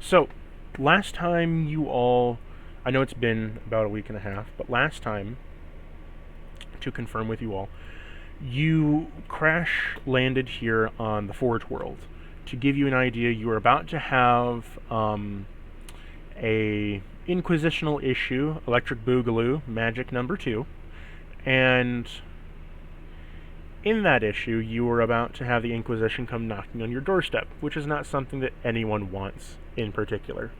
So, last time you all, I know it's been about a week and a half, but last time, to confirm with you all, you crash landed here on the Forge World. To give you an idea, you are about to have a inquisitional issue, Electric Boogaloo, Magic number 2, and in that issue, you were about to have the Inquisition come knocking on your doorstep, which is not something that anyone wants in particular.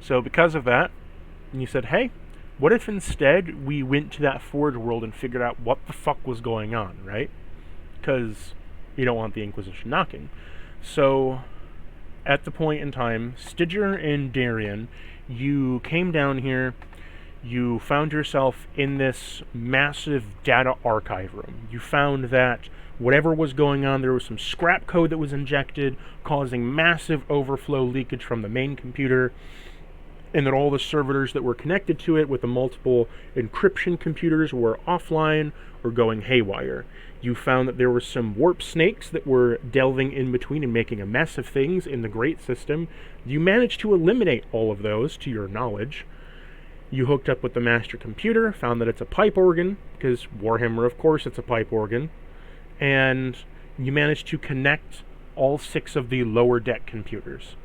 So because of that, you said, hey, what if instead we went to that Forge World and figured out what the fuck was going on, right? Because you don't want the Inquisition knocking. So, at the point in time, Stygia and Darian, you came down here, you found yourself in this massive data archive room. You found that whatever was going on, there was some scrap code that was injected, causing massive overflow leakage from the main computer, and that all the servers that were connected to it with the multiple encryption computers were offline or going haywire. You found that there were some warp snakes that were delving in between and making a mess of things in the Great System. You managed to eliminate all of those, to your knowledge. You hooked up with the master computer, found that it's a pipe organ, because Warhammer, of course, it's a pipe organ, and you managed to connect all 6 of the lower deck computers.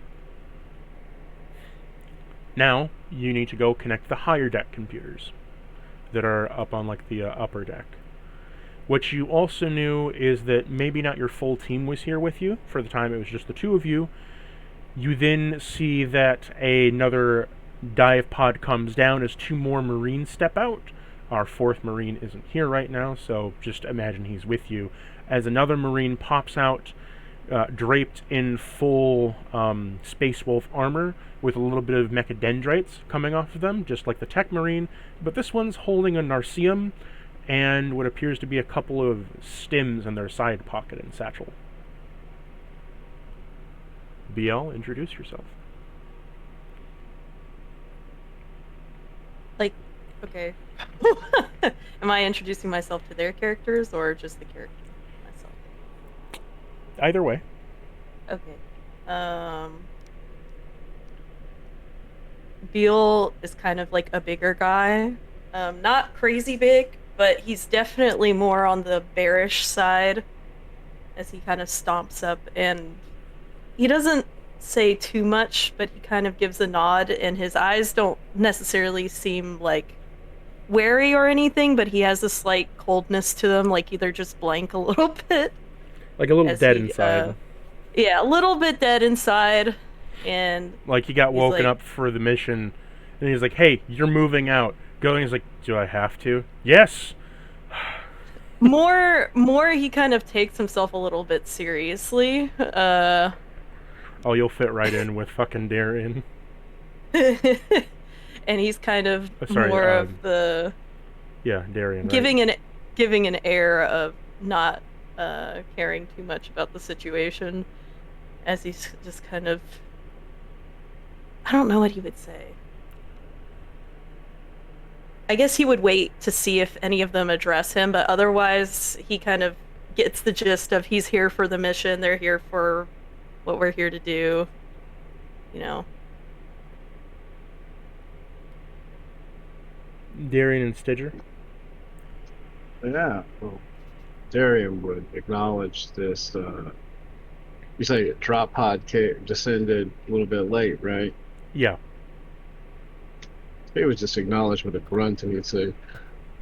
Now, you need to go connect the higher deck computers that are up on like the upper deck. What you also knew is that maybe not your full team was here with you. For the time, it was just the 2 of you. You then see that another dive pod comes down as 2 more Marines step out. Our 4th Marine isn't here right now, so just imagine he's with you. As another Marine pops out, draped in full Space Wolf armor, with a little bit of mechadendrites coming off of them, just like the Tech Marine, but this one's holding a Narceum and what appears to be a couple of stims in their side pocket and satchel. BL, introduce yourself. Like, okay. Am I introducing myself to their characters or just the character myself? Either way. Okay. Beal is kind of like a bigger guy. Not crazy big, but he's definitely more on the bearish side as he kind of stomps up, and he doesn't say too much, but he kind of gives a nod, and his eyes don't necessarily seem like wary or anything, but he has a slight coldness to them, like they're just blank a little bit. Like a little dead inside. Yeah, a little bit dead inside. And like he got woken up for the mission, and he's like, hey, you're moving out. Going, he's like, do I have to? Yes! more he kind of takes himself a little bit seriously. Oh, you'll fit right in with fucking Darian. And he's kind of more of the... Yeah, Darian, giving an air of not caring too much about the situation, as he's just kind of... I don't know what he would say. I guess he would wait to see if any of them address him, but otherwise he kind of gets the gist of he's here for the mission, they're here for what we're here to do, you know. Darian and Stygia? Yeah, well, Darian would acknowledge this, you say a drop pod descended a little bit late, right? Yeah. He would just acknowledge with a grunt, and he'd say,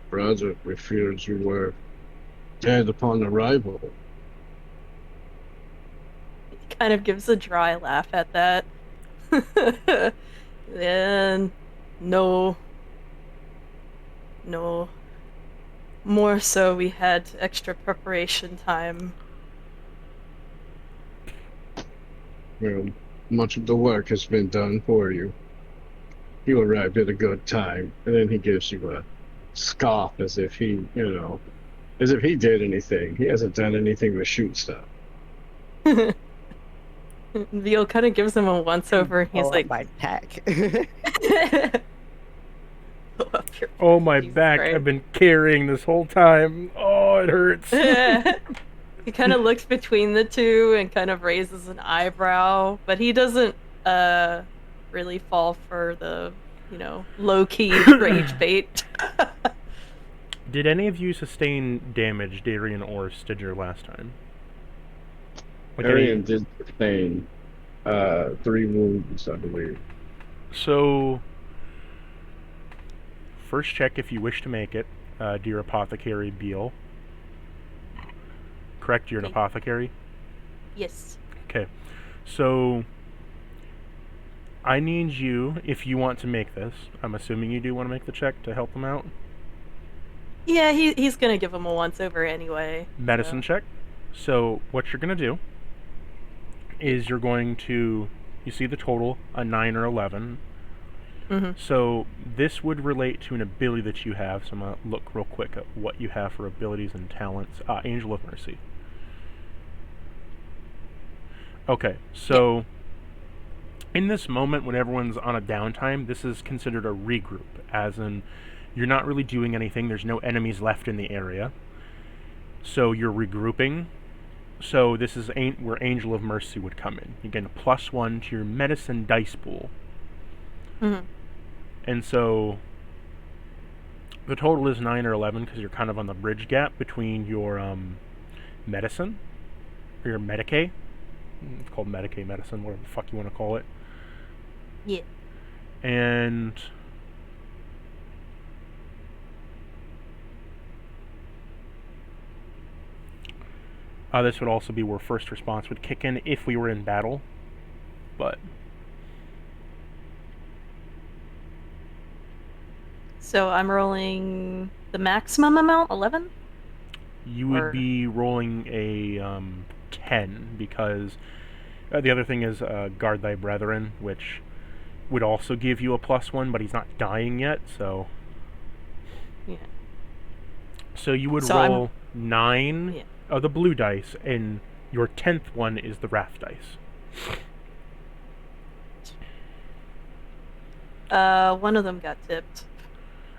brother, we feared you were dead upon arrival. He kind of gives a dry laugh at that. Then, no. More so, we had extra preparation time. Well, much of the work has been done for you. You arrived at a good time, and then he gives you a scoff as if he, as if he did anything. He hasn't done anything but shoot stuff. Veal kind of gives him a once-over, and he's like... my back. Oh, my back. I've been carrying this whole time. Oh, it hurts. He kind of looks between the two and kind of raises an eyebrow, but he doesn't really fall for the, low-key rage bait. Did any of you sustain damage, Darian or Stidger, last time? Like Arian did sustain 3 wounds, I believe. So, first check if you wish to make it, dear Apothecary Beal. Correct, you're an apothecary? Yes. Okay. So, I need you, if you want to make this, I'm assuming you do want to make the check to help them out. Yeah, he's gonna give him a once-over anyway. Medicine check. So, what you're going to do is you're going to, you see the total, a 9 or 11. Mm-hmm. So this would relate to an ability that you have. So I'm going to look real quick at what you have for abilities and talents. Angel of Mercy. Okay, so in this moment when everyone's on a downtime, this is considered a regroup, as in you're not really doing anything. There's no enemies left in the area. So you're regrouping. So this is where Angel of Mercy would come in. You get a +1 to your medicine dice pool. Mm-hmm. And so the total is 9 or 11 because you're kind of on the bridge gap between your medicine, or your Medicae. It's called Medicae medicine, whatever the fuck you want to call it. Yeah. And this would also be where first response would kick in if we were in battle. But so I'm rolling the maximum amount, 11? You would be rolling a 10, because the other thing is Guard Thy Brethren, which would also give you a +1, but he's not dying yet, so... Yeah. So you would roll 9 of the blue dice, and your 10th one is the wrath dice. One of them got tipped.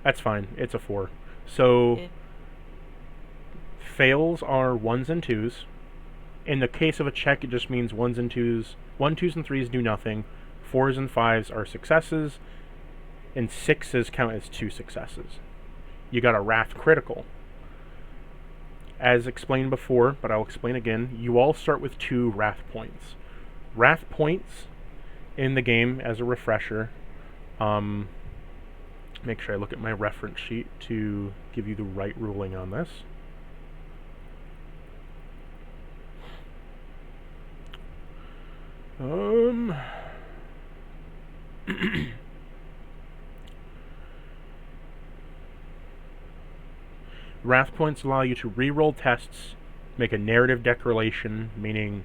That's fine. It's a 4. So... Yeah. Fails are 1s and 2s. In the case of a check, it just means 1s and 2s. 1, 2s, and 3s do nothing. 4s and 5s are successes. And 6s count as 2 successes. You got a Wrath critical. As explained before, but I'll explain again, you all start with 2 Wrath points. Wrath points in the game, as a refresher, make sure I look at my reference sheet to give you the right ruling on this. Wrath points allow you to re-roll tests, make a narrative declaration, meaning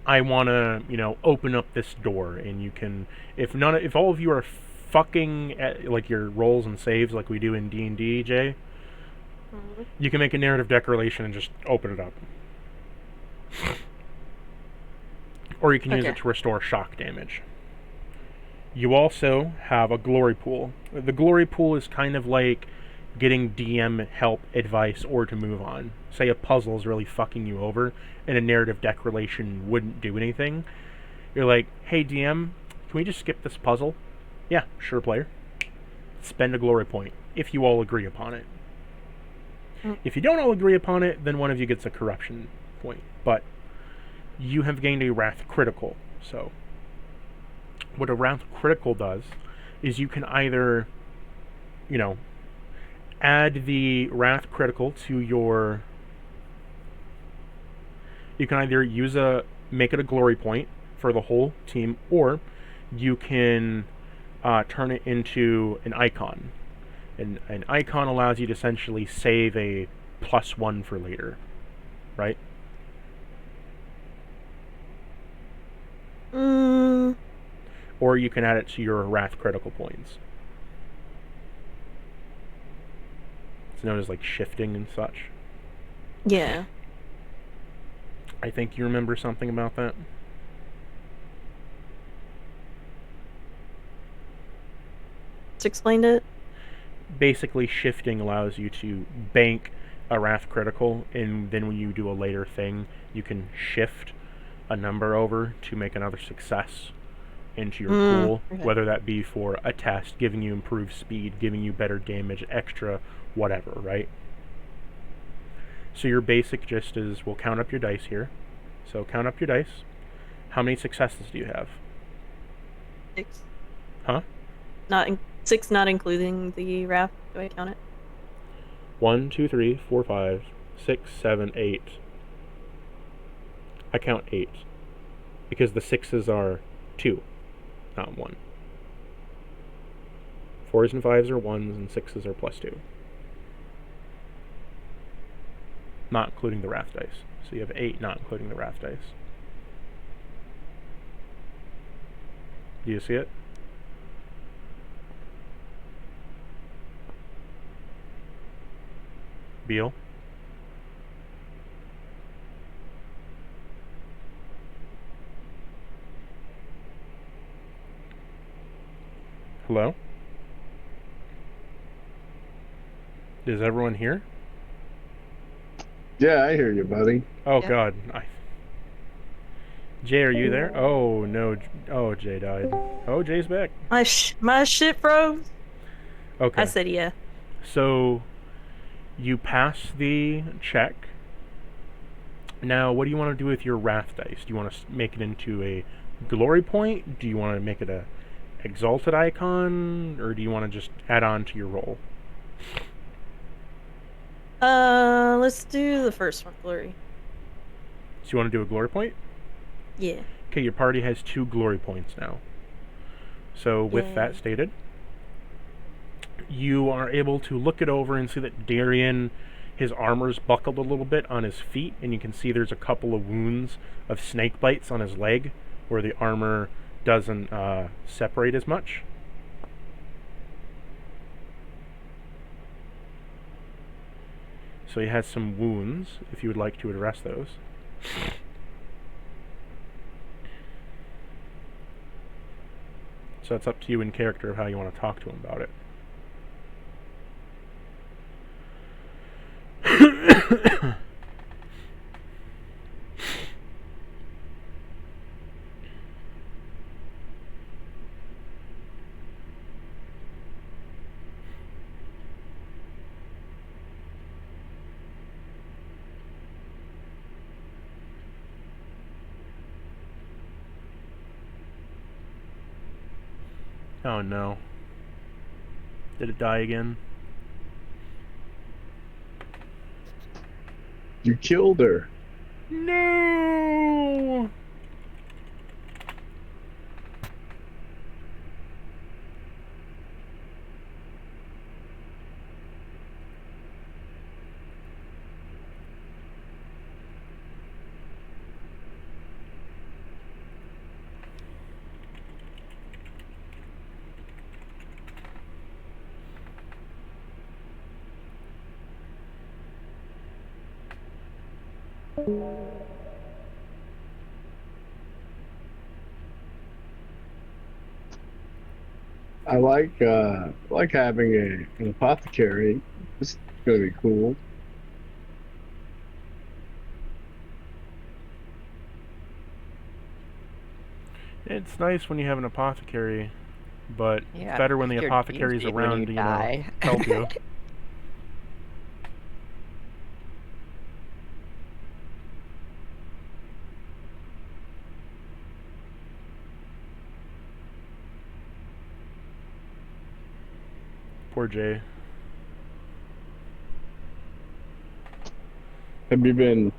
I want to, open up this door, and you can, if all of you are fucking at, like, your rolls and saves like we do in D&D, Jay, you can make a narrative declaration and just open it up. Or you can use it to restore shock damage. You also have a glory pool. The glory pool is kind of like getting DM help, advice, or to move on. Say a puzzle is really fucking you over, and a narrative declaration wouldn't do anything. You're like, hey DM, can we just skip this puzzle? Yeah, sure, player. Spend a glory point, if you all agree upon it. If you don't all agree upon it, then one of you gets a corruption point. But you have gained a Wrath critical. So what a Wrath critical does is you can either, add the Wrath critical to your... You can either make it a glory point for the whole team, or you can turn it into an icon. And an icon allows you to essentially save a +1 for later, right? Or you can add it to your Wrath critical points. It's known as like shifting and such. Yeah. I think you remember something about that. Just explained it. Basically, shifting allows you to bank a Wrath critical, and then when you do a later thing, you can shift a number over to make another success, into your pool, okay. whether that be for a test, giving you improved speed, giving you better damage, extra, whatever, right? So your basic gist is, we'll count up your dice here. So count up your dice. How many successes do you have? 6. Huh? 6, not including the raft. Do I count it? 1, 2, 3, 4, 5, 6, 7, 8. I count 8. Because the 6s are 2, not 1. 4s and 5s are 1s, and 6s are +2. Not including the raft dice. So you have 8, not including the raft dice. Do you see it? Beal? Hello? Is everyone here? Yeah, I hear you, buddy. Oh Yeah. God. Jay, are you there? Oh no. Oh, Jay died. Oh, Jay's back. My shit froze. Okay. I said yeah. So you pass the check. Now, what do you want to do with your wrath dice? Do you want to make it into a glory point? Do you want to make it a exalted icon, or do you want to just add on to your roll? Let's do the first one, glory. So you want to do a glory point? Yeah. Okay, your party has 2 glory points now. So with that stated, you are able to look it over and see that Darian, his armor's buckled a little bit on his feet, and you can see there's a couple of wounds of snake bites on his leg where the armor doesn't separate as much. So he has some wounds, if you would like to address those. So it's up to you in character of how you want to talk to him about it. Oh no. Did it die again? You killed her. No! I like having an apothecary. It's gonna be cool. It's nice when you have an apothecary, but Yeah, it's better when the you're apothecary's doomsday when around you to, die. help you. Poor Jay. Have you been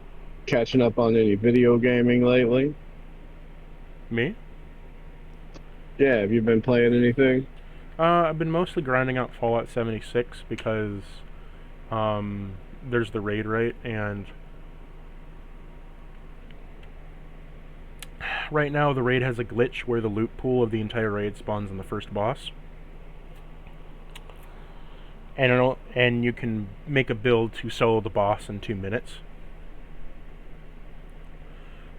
catching up on any video gaming lately? Me? Yeah, have you been playing anything? I've been mostly grinding out Fallout 76 because there's the raid, right? And right now the raid has a glitch where the loot pool of the entire raid spawns in the first boss. And you can make a build to solo the boss in 2 minutes.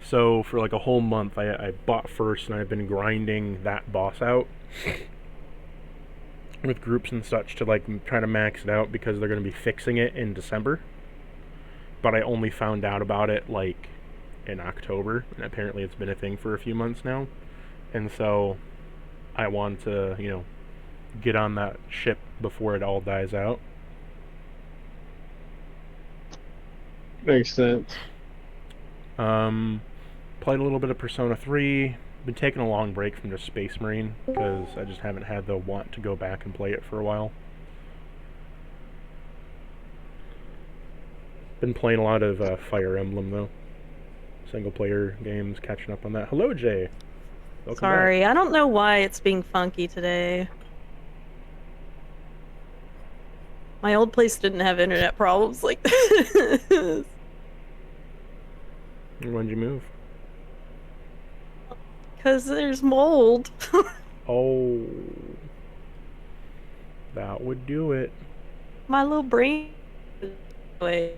So for like a whole month, I bought first, and I've been grinding that boss out with groups and such to like try to max it out, because they're going to be fixing it in December. But I only found out about it like in October, and apparently it's been a thing for a few months now. And so I want to, get on that ship before it all dies out. Makes sense. Played a little bit of Persona 3. Been taking a long break from just Space Marine because I just haven't had the want to go back and play it for a while. Been playing a lot of Fire Emblem though. Single player games, catching up on that. Hello, Jay. Welcome Sorry, back. I don't know why it's being funky today. My old place didn't have internet problems like this. When'd you move? Because there's mold. Oh, that would do it. My little brain. Wait.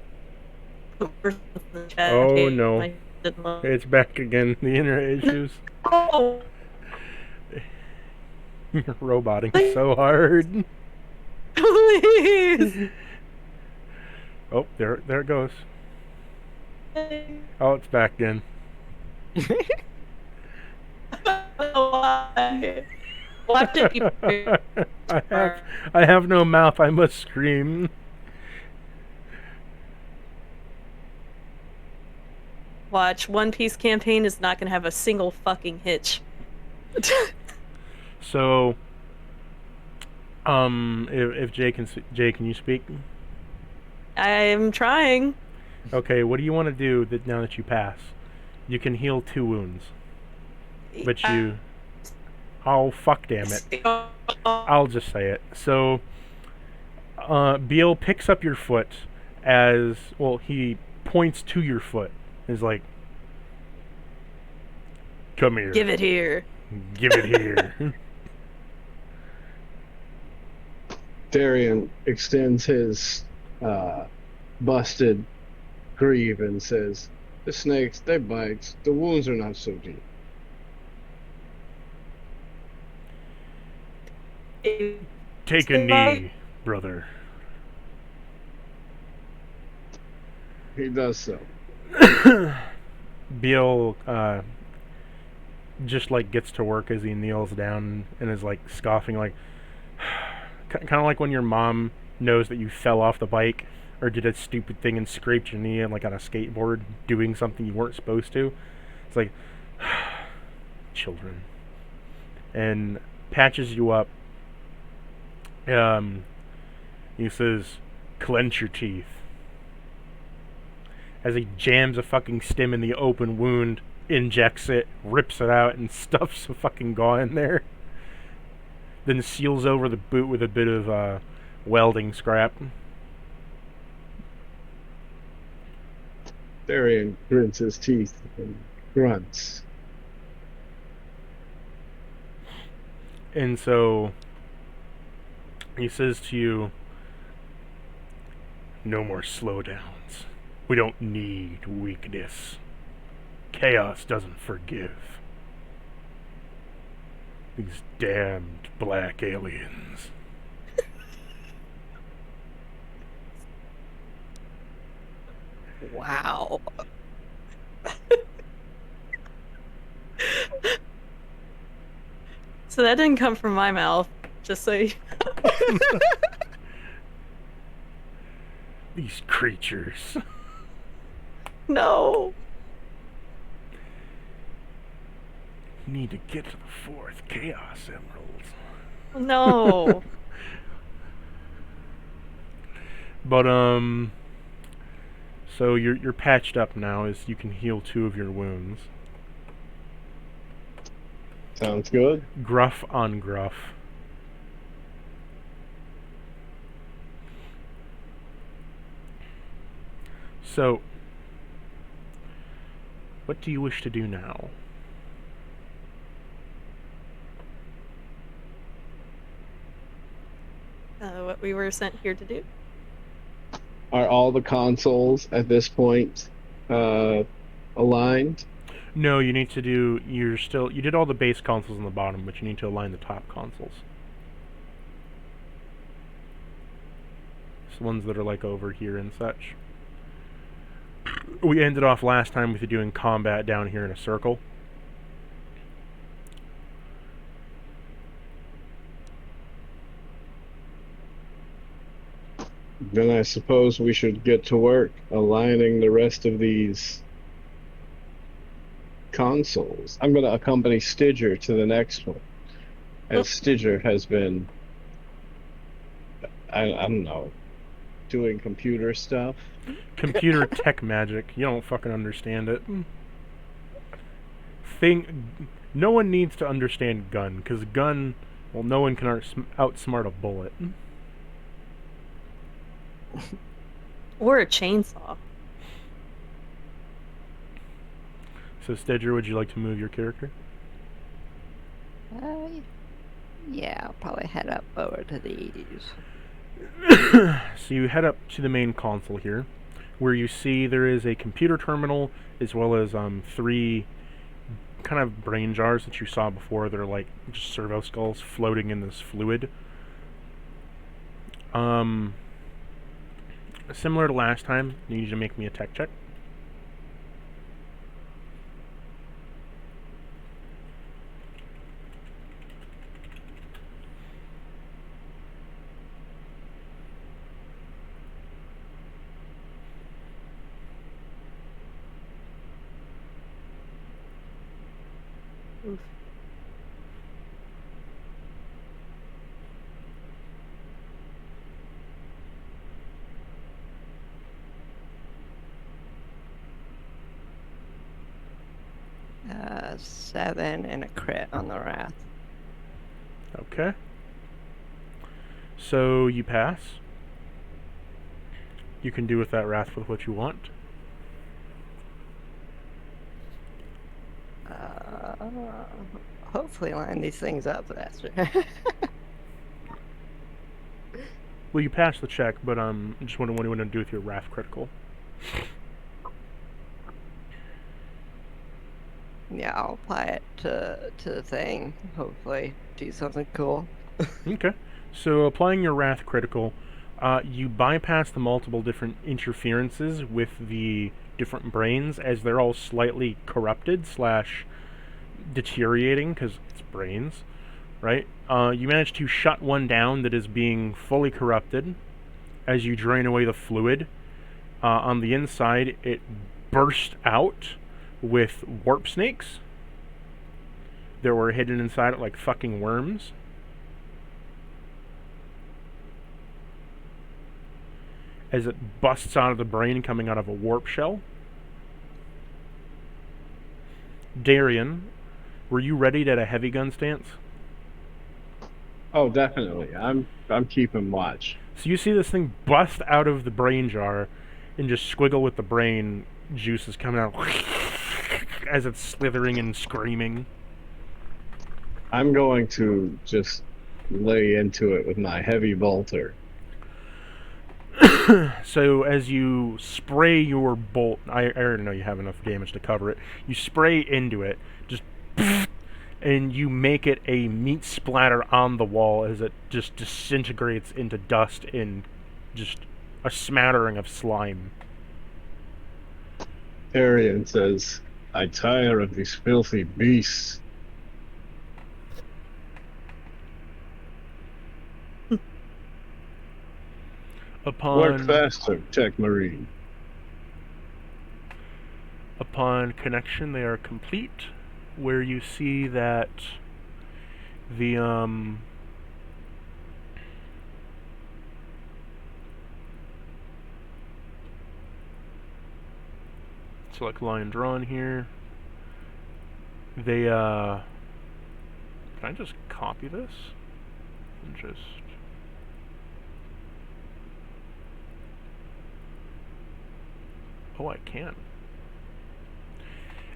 Oh no, it's back again. The internet issues. Oh, You're roboting so hard. please. Oh, there it goes. Oh, it's back again. Why? Watch it be I have no mouth. I must scream. Watch, One Piece campaign is not gonna have a single fucking hitch. So, if Jay can you speak? I'm trying. Okay, what do you want to do now that you pass? You can heal 2 wounds, but you. Oh fuck! Damn it! I'll just say it. So, Beal picks up your foot as well. He points to your foot. Is like, come here. Give it here. Give it here. Darian extends his busted greave and says, "The snakes, they bite. The wounds are not so deep." Take a knee, brother. He does so. Beal just like gets to work as he kneels down and is like scoffing, like kind of like when your mom knows that you fell off the bike or did a stupid thing and scraped your knee and like on a skateboard doing something you weren't supposed to. It's like children, and patches you up. He says, "Clench your teeth." As he jams a fucking stim in the open wound, injects it, rips it out, and stuffs a fucking gauze in there. Then seals over the boot with a bit of welding scrap. Darian grins his teeth and grunts. And so he says to you, "No more slowdowns. We don't need weakness. Chaos doesn't forgive. These damned black aliens." Wow. So that didn't come from my mouth, just so you... These creatures. No. You need to get to the 4th Chaos Emeralds. No. But so you're patched up now, as you can heal 2 of your wounds. Sounds good. Gruff on gruff. So, what do you wish to do now? What we were sent here to do? Are all the consoles at this point aligned? No, you need to do. You did all the base consoles on the bottom, but you need to align the top consoles. It's the ones that are like over here and such. We ended off last time with you doing combat down here in a circle. Then I suppose we should get to work aligning the rest of these consoles. I'm going to accompany Stidger to the next one, as Stidger has been, I don't know, doing computer stuff. Computer tech magic. You don't fucking understand it. No one needs to understand gun, because gun, well, no one can outsmart a bullet. Or a chainsaw. So, Stedger, would you like to move your character? Yeah, I'll probably head up over to these. So you head up to the main console here, where you see there is a computer terminal, as well as 3 kind of brain jars that you saw before. They're like just servo skulls floating in this fluid. Similar to last time, you need to make me a tech check. Oof. Uh, 7 and a crit on the wrath. Okay. So you pass. You can do with that wrath with what you want. Hopefully line these things up faster. Well, you passed the check, but I just wondering what you want to do with your wrath critical. Yeah, I'll apply it to the thing. Hopefully do something cool. Okay. So applying your wrath critical, you bypass the multiple different interferences with the different brains, as they're all slightly corrupted slash deteriorating because it's brains, right? You manage to shut one down that is being fully corrupted. As you drain away the fluid, on the inside it burst out with warp snakes that were hidden inside it like fucking worms. As it busts out of the brain coming out of a warp shell. Darian, were you ready at a heavy gun stance? Oh, definitely. I'm keeping watch. So you see this thing bust out of the brain jar and just squiggle with the brain juices coming out as it's slithering and screaming. I'm going to just lay into it with my heavy bolter. So as you spray your bolt, I already know you have enough damage to cover it. You spray into it, just and you make it a meat splatter on the wall as it just disintegrates into dust in just a smattering of slime. Arian says, I tire of these filthy beasts. Work faster, Tech Marine. Upon connection, they are complete, where you see that the select line drawn here. They can I just copy this and just I can.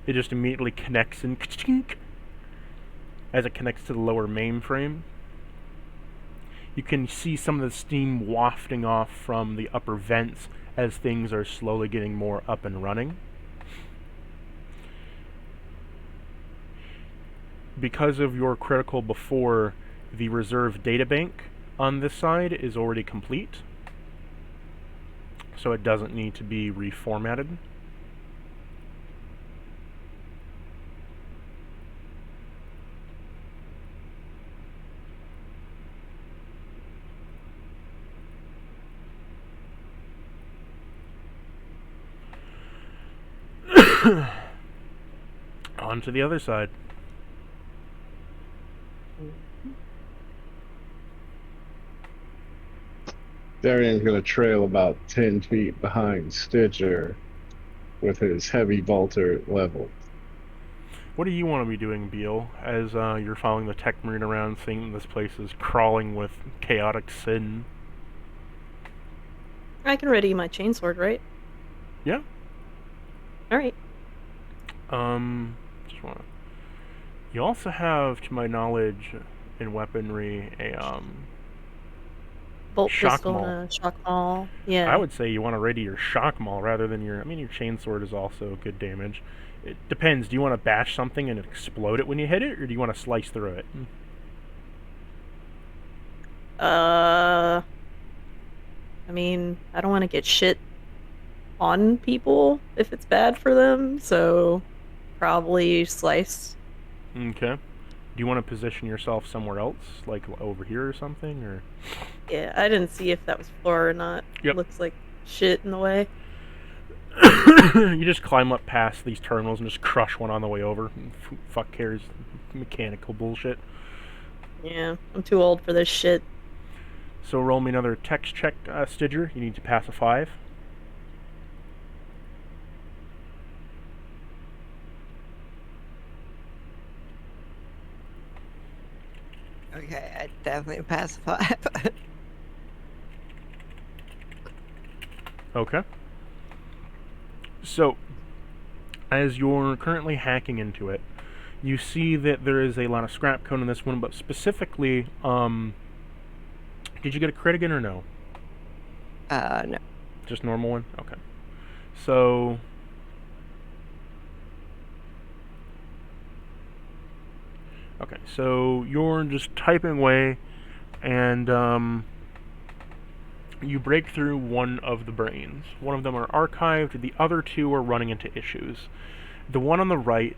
It just immediately connects and as it connects to the lower mainframe. You can see some of the steam wafting off from the upper vents as things are slowly getting more up and running. Because of your critical before, the reserve databank on this side is already complete, so it doesn't need to be reformatted. On to the other side. Darian's gonna trail about 10 feet behind Stitcher with his heavy bolter level. What do you want to be doing, Beal, as you're following the tech marine around, seeing this place is crawling with chaotic sin? I can ready my chainsword, right? Yeah. Alright. Just wanna... You also have, to my knowledge, in weaponry, a, Bolt shock pistol maul. and a shock maul. Yeah. I would say you want to ready your shock maul rather than your... I mean, your chainsword is also good damage. It depends. Do you want to bash something and explode it when you hit it, or do you want to slice through it? I mean, I don't want to get shit on people if it's bad for them, so probably slice. Okay. Do you want to position yourself somewhere else, like over here or something, or? Yeah, I didn't see if that was floor or not. Yep. Looks like shit in the way. You just climb up past these terminals and just crush one on the way over. Who fuck cares? Mechanical bullshit. Yeah, I'm too old for this shit. So roll me another text check, Stidger. You need to pass a 5. Okay, I definitely pass 5. Okay. So, as you're currently hacking into it, you see that there is a lot of scrap code in this one, but specifically, did you get a crit again or no? No. Just normal one? Okay. So... Okay, so you're just typing away, and you break through one of the brains. One of them are archived, the other 2 are running into issues. The one on the right,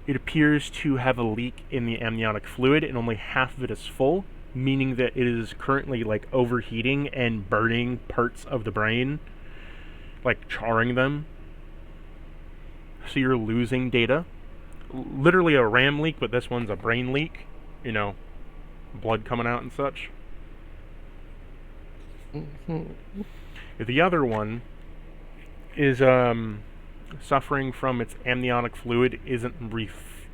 it appears to have a leak in the amniotic fluid, and only half of it is full, meaning that it is currently like overheating and burning parts of the brain, like charring them. So you're losing data. Literally a RAM leak, but this one's a brain leak. You know, blood coming out and such. The other one is suffering from its amniotic fluid it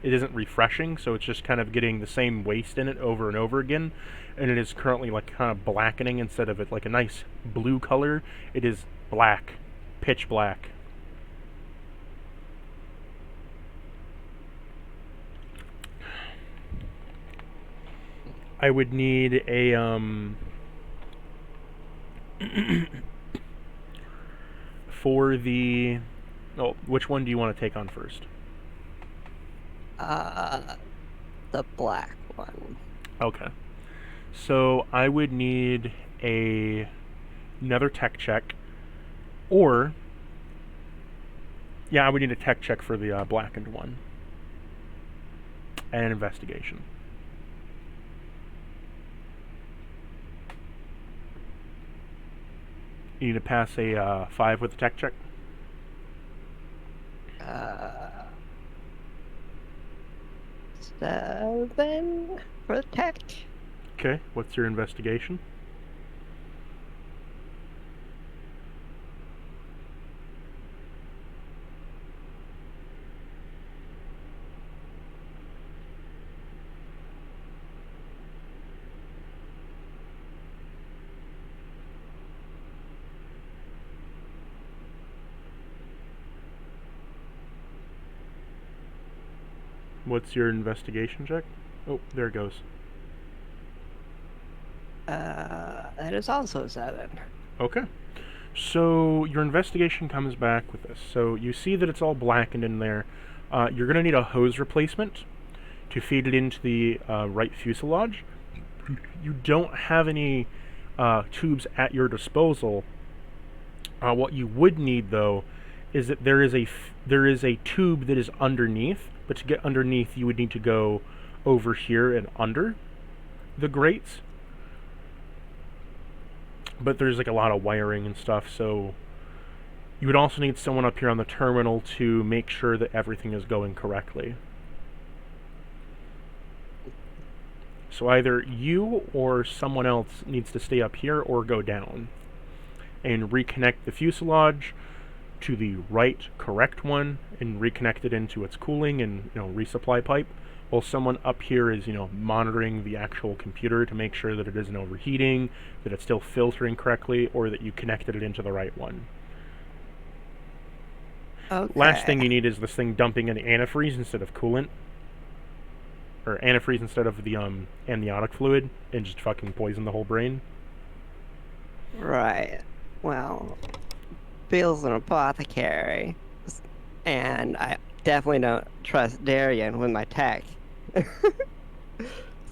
isn't refreshing, so it's just kind of getting the same waste in it over and over again, and it is currently like kind of blackening. Instead of it like a nice blue color, it is black, pitch black. I would need a for the... Oh, which one do you want to take on first? The black one. Okay. So I would need another tech check, or... Yeah, I would need a tech check for the blackened one. And an investigation. You need to pass a 5 with the tech check. 7 for the tech. Okay, what's your investigation? What's your investigation check? Oh, there it goes. That is also 7. Okay. So your investigation comes back with this. So you see that it's all blackened in there. You're going to need a hose replacement to feed it into the right fuselage. You don't have any tubes at your disposal. What you would need, though, is that there is a tube that is underneath. But to get underneath, you would need to go over here and under the grates. But there's like a lot of wiring and stuff, so You would also need someone up here on the terminal to make sure that everything is going correctly. So either you or someone else needs to stay up here or go down and reconnect the fuselage to the right correct one and reconnect it into its cooling and resupply pipe, while someone up here is monitoring the actual computer to make sure that it isn't overheating, that it's still filtering correctly, or that you connected it into the right one. Okay. Last thing you need is this thing dumping in antifreeze instead of coolant, or antifreeze instead of the amniotic fluid, and just fucking poison the whole brain. Right. Well, Bill's an apothecary, and I definitely don't trust Darian with my tech.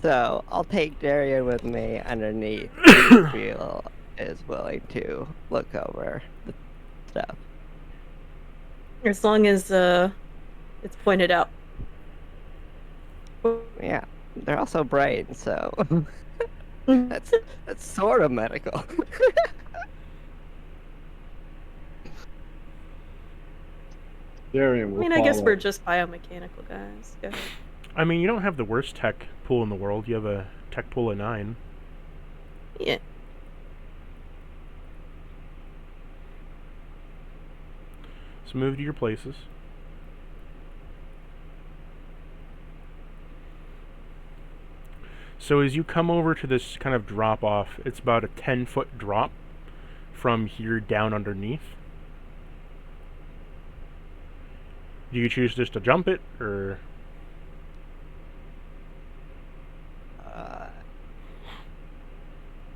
So I'll take Darian with me underneath if Bill is willing to look over the stuff. As long as it's pointed out. Yeah, they're also brain, so that's sort of medical. Darian will I guess follow. we're just biomechanical guys. Go ahead. I mean, you don't have the worst tech pool in the world. You have a tech pool of 9. Yeah. So move to your places. So as you come over to this kind of drop off, it's about a 10-foot drop from here down underneath. Do you choose just to jump it, or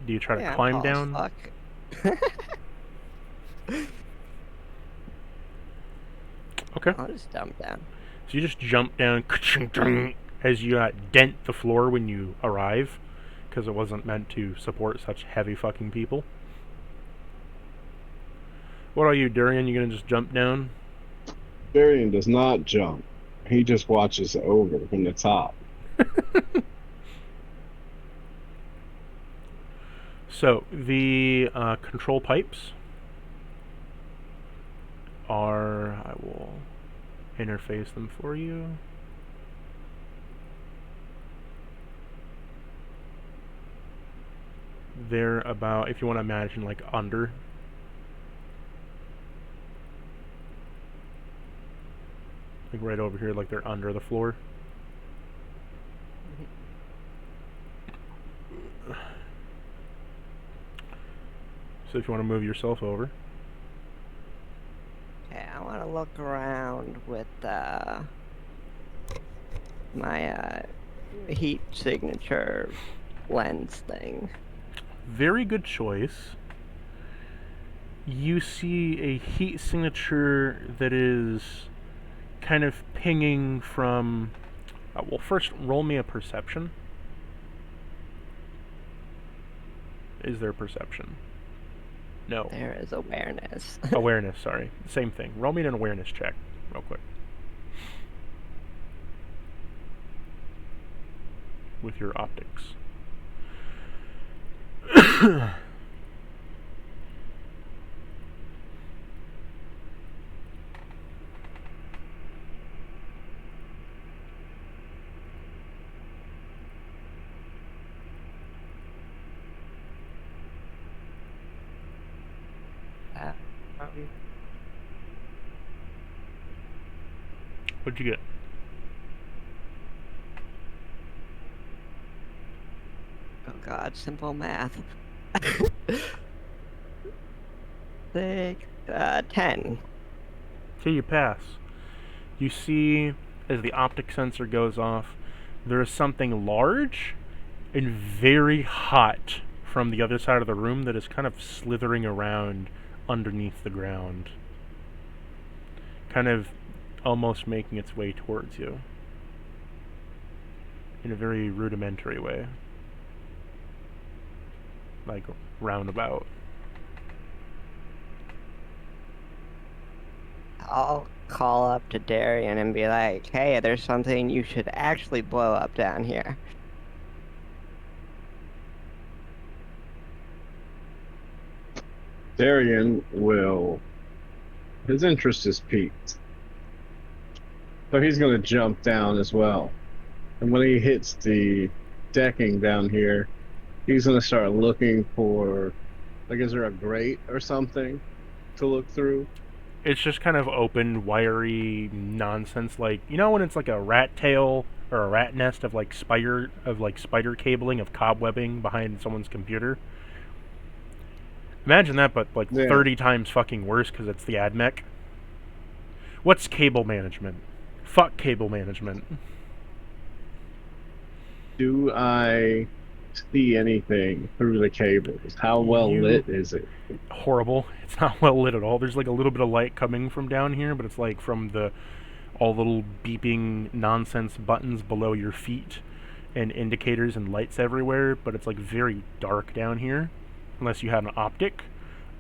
do you try to climb down? Fuck. Okay. I'll just jump down. So you just jump down as you dent the floor when you arrive, because it wasn't meant to support such heavy fucking people. What are you, Durian? You gonna just jump down? Darian does not jump. He just watches over from the top. So the control pipes are, I will interface them for you. They're about, if you want to imagine, like under. Like right over here, like they're under the floor. So if you want to move yourself over. Okay, I want to look around with my heat signature lens thing. Very good choice. You see a heat signature that is kind of pinging from... well, first, roll me a perception. Is there perception? No. There is awareness. Awareness, sorry. Same thing. Roll me an awareness check, real quick. With your optics. What'd you get? Oh god, simple math. 6, 10. Okay, you pass. You see, as the optic sensor goes off, there is something large and very hot from the other side of the room that is kind of slithering around underneath the ground. Kind of almost making its way towards you. In a very rudimentary way. Like, roundabout. I'll call up to Darian and be like, hey, there's something you should actually blow up down here. Darian will his interest is piqued. So he's going to jump down as well. And when he hits the decking down here, he's going to start looking for, like, is there a grate or something to look through? It's just kind of open, wiry nonsense. Like, you know when it's like a rat tail or a rat nest of like spider cabling of cobwebbing behind someone's computer? Imagine that, but like Yeah. 30 times fucking worse because it's the AdMech. What's cable management? Fuck cable management. Do I see anything through the cables? How well lit is it? Horrible. It's not well lit at all. There's like a little bit of light coming from down here, but it's like from the all little beeping nonsense buttons below your feet and indicators and lights everywhere, but it's like very dark down here unless you have an optic.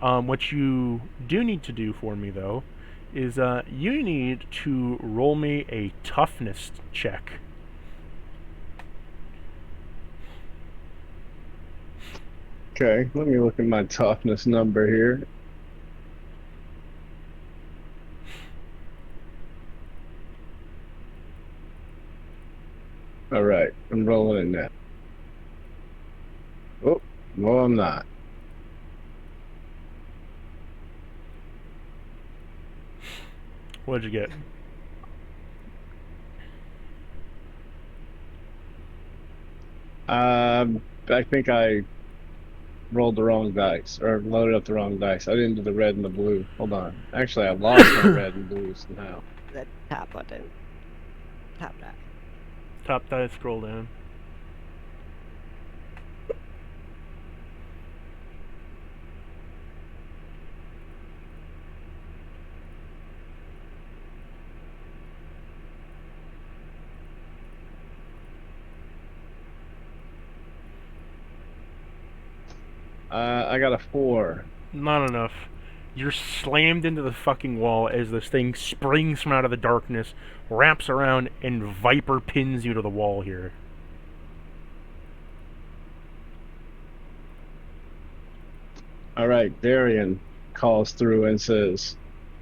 What you do need to do for me though is you need to roll me a toughness check. Okay, let me look at my toughness number here. All right, I'm rolling it now. Oh, no, I'm not. What'd you get? I think I rolled the wrong dice, or loaded up the wrong dice. I didn't do the red and the blue. Hold on. Actually, I lost my red and blue somehow. The top button. Top die. Top die, scroll down. I got a 4. Not enough. You're slammed into the fucking wall as this thing springs from out of the darkness, wraps around, and viper pins you to the wall here. All right, Darian calls through and says,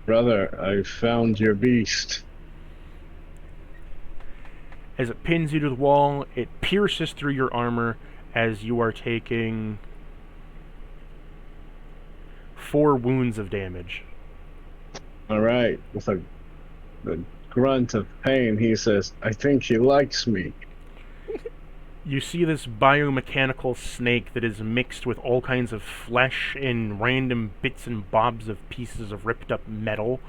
"Brother, I found your beast." As it pins you to the wall, it pierces through your armor as you are taking 4 wounds of damage. All right, with a grunt of pain, he says, "I think she likes me." You see this biomechanical snake that is mixed with all kinds of flesh and random bits and bobs of pieces of ripped up metal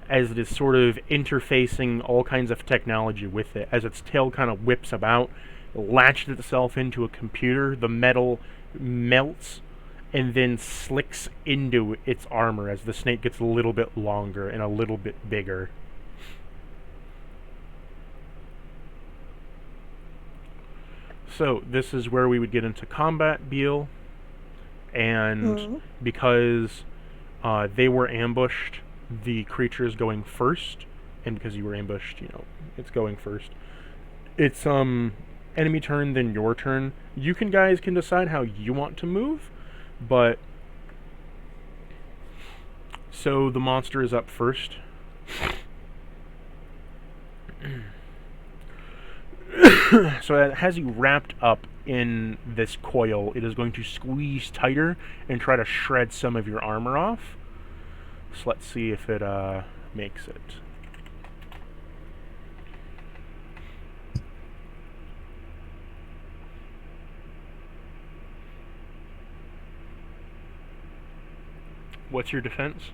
as it is sort of interfacing all kinds of technology with it. As its tail kind of whips about, latches itself into a computer, the metal melts and then slicks into its armor as the snake gets a little bit longer and a little bit bigger. So this is where we would get into combat, Beal, and because they were ambushed, the creature is going first, and because you were ambushed, you know, it's going first. It's enemy turn, then your turn. You guys can decide how you want to move, but so the monster is up first. So it has you wrapped up in this coil. It is going to squeeze tighter and try to shred some of your armor off. So let's see if it makes it. What's your defense?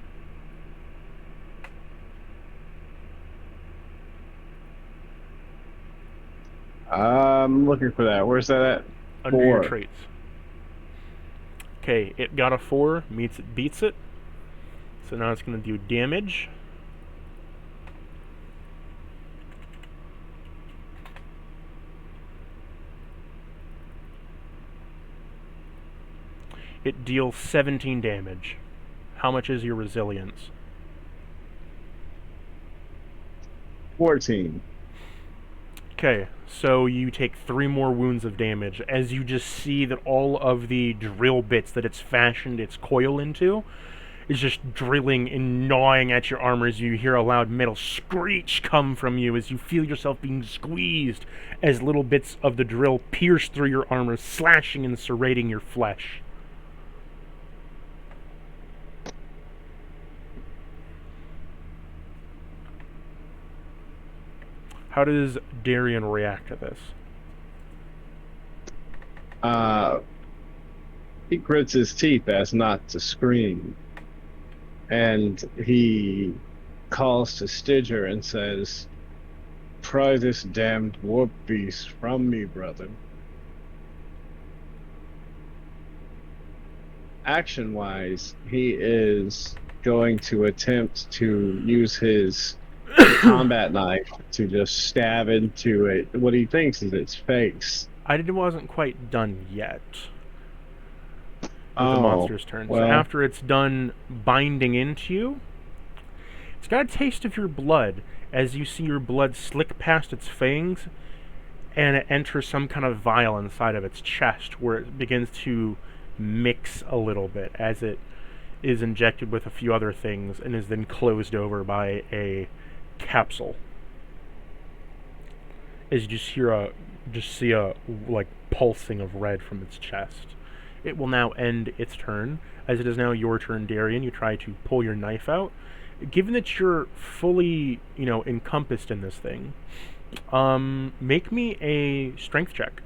I'm looking for that. Where's that at? Under your 4. traits. Okay, it got a 4, meets it, beats it. So now it's going to do damage. It deals 17 damage. How much is your resilience? 14. Okay, so you take 3 more wounds of damage as you just see that all of the drill bits that it's fashioned its coil into is just drilling and gnawing at your armor as you hear a loud metal screech come from you as you feel yourself being squeezed as little bits of the drill pierce through your armor, slashing and serrating your flesh. How does Darian react to this? He grits his teeth as not to scream, and he calls to Stidger and says, "Pry this damned warp beast from me, brother." Action-wise, he is going to attempt to use his combat knife to just stab into it, what he thinks is its face. I wasn't quite done yet with the Oh, monster's turn. So well. after it's done binding into you, it's got a taste of your blood as you see your blood slick past its fangs and it enters some kind of vial inside of its chest where it begins to mix a little bit as it is injected with a few other things and is then closed over by a capsule. As you just see a like pulsing of red from its chest. It will now end its turn. As it is now your turn, Darian, you try to pull your knife out. Given that you're fully, encompassed in this thing, make me a strength check.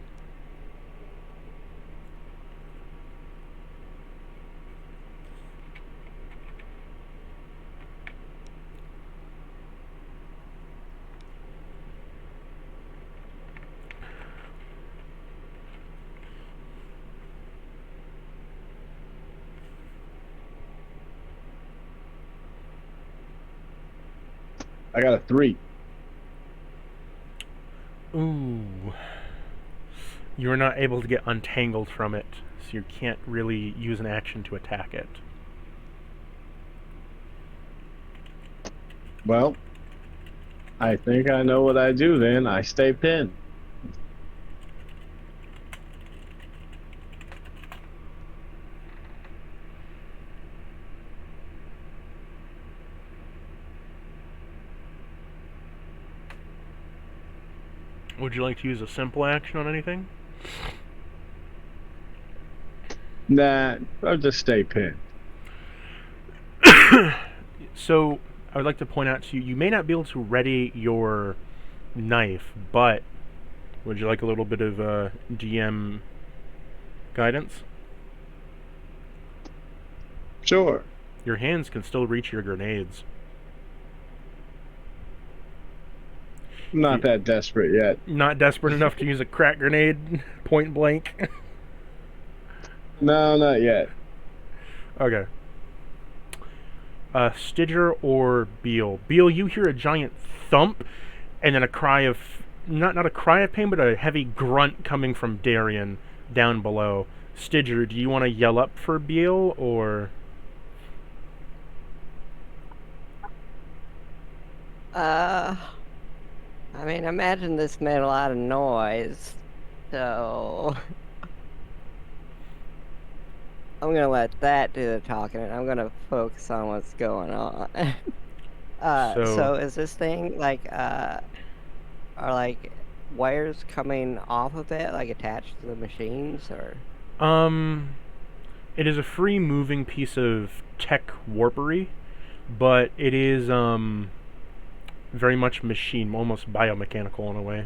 I got a 3. Ooh. You're not able to get untangled from it, so you can't really use an action to attack it. Well, I think I know what I do then. I stay pinned. Would you like to use a simple action on anything? Nah, I'll just stay pinned. So, I would like to point out to you, you may not be able to ready your knife, but would you like a little bit of DM guidance? Sure. Your hands can still reach your grenades. I'm not that desperate yet. Not desperate enough to use a crack grenade point blank? No, not yet. Okay. Stidger or Beal? Beal, you hear a giant thump, and then a cry of... Not a cry of pain, but a heavy grunt coming from Darian down below. Stidger, do you want to yell up for Beal, or... I mean, imagine this made a lot of noise, so... I'm gonna let that do the talking, and I'm gonna focus on what's going on. So is this thing, are, wires coming off of it, attached to the machines, or...? It is a free-moving piece of tech warpery, but it is, very much machine, almost biomechanical in a way.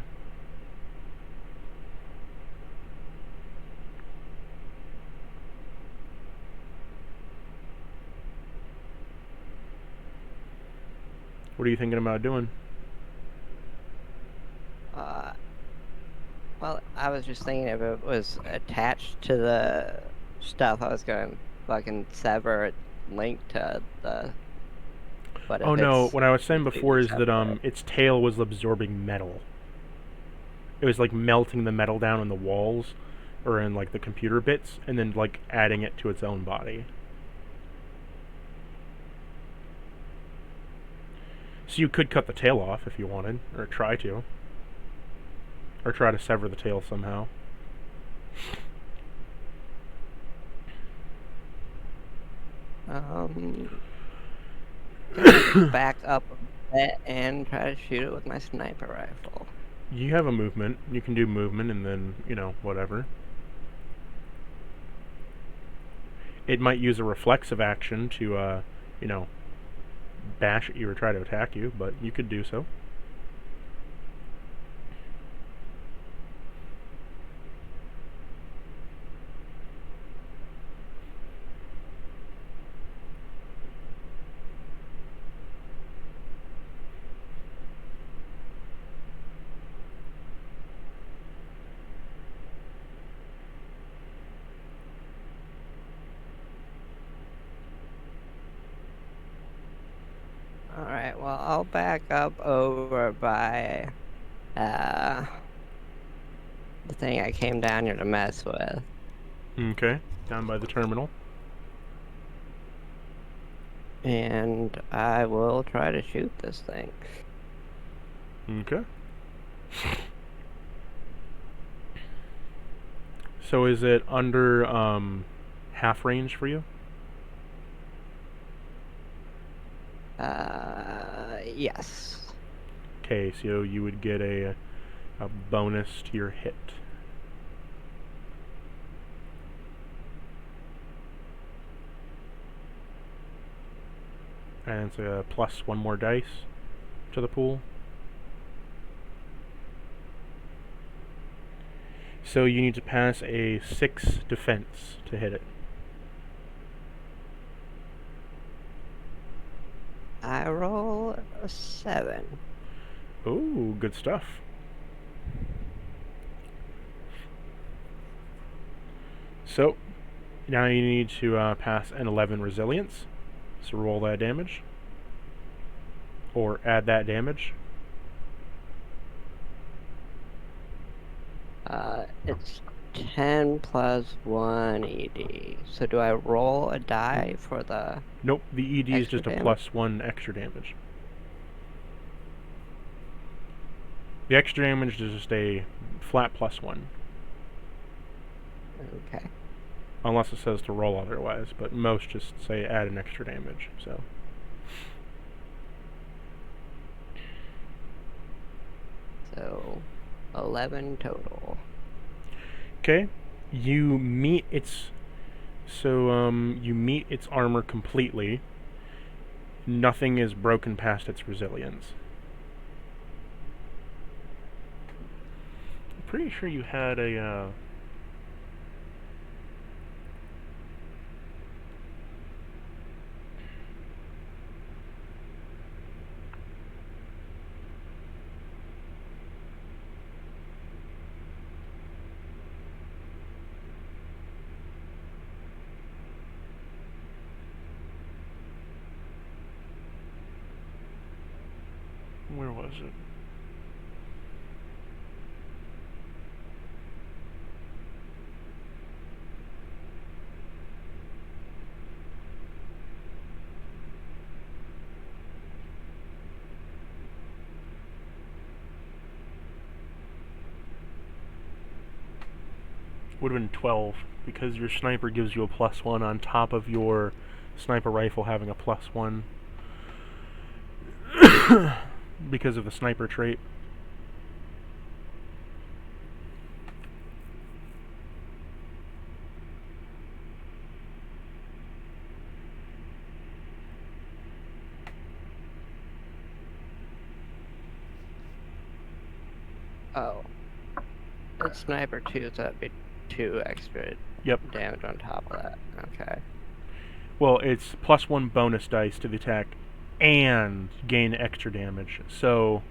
What are you thinking about doing? Well, I was just thinking if it was attached to the stuff, I was gonna fucking sever it, link to the... But Oh if no, it's what I was saying before is that separate- its tail was absorbing metal. It was like melting the metal down in the walls, or in like the computer bits, and then like adding it to its own body. So you could cut the tail off if you wanted, or try to. Or try to sever the tail somehow. Back up a bit and try to shoot it with my sniper rifle. You have a movement. You can do movement and then, whatever. It might use a reflexive action to, bash at you or try to attack you, but you could do so. Alright, well, I'll back up over by the thing I came down here to mess with. Okay, down by the terminal. And I will try to shoot this thing. Okay. So is it under half range for you? Yes. Okay, so you would get a bonus to your hit. And it's a plus one more dice to the pool. So you need to pass a 6 defense to hit it. I roll a 7. Ooh, good stuff. So, now you need to pass an 11 resilience. So roll that damage. Or add that damage. It's 10 plus 1 ED. So do I roll a die for the... Nope, the ED is Extra just a damage? plus 1 extra damage. The extra damage is just a flat plus 1. Okay. Unless it says to roll otherwise, but most just say add an extra damage, so. So, 11 total. Okay, you meet its armor completely. Nothing is broken past its resilience. I'm pretty sure you had a where was it? Would have been 12, because your sniper gives you a plus 1 on top of your sniper rifle having a plus 1 because of the sniper trait. Oh. It's sniper 2, so that'd be 2 extra Yep. damage on top of that. Okay. Well, it's plus 1 bonus dice to the attack and gain extra damage. So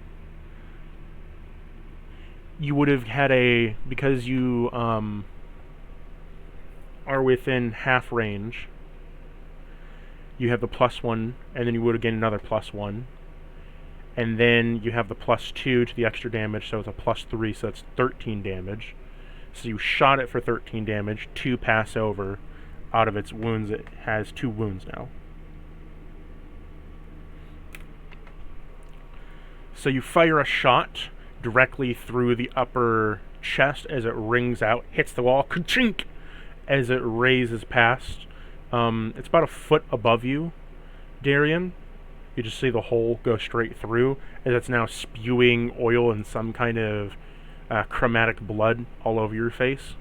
you would have had because you are within half range, you have the plus 1, and then you would have gained another plus 1. And then you have the plus 2 to the extra damage, so it's a plus 3, so that's 13 damage. So you shot it for 13 damage, 2 pass over. Out of its wounds, it has 2 wounds now. So you fire a shot directly through the upper chest as it rings out, hits the wall, ka-chink, as it raises past It's about a foot above you, Darian. You just see the hole go straight through, as it's now spewing oil and some kind of chromatic blood all over your face.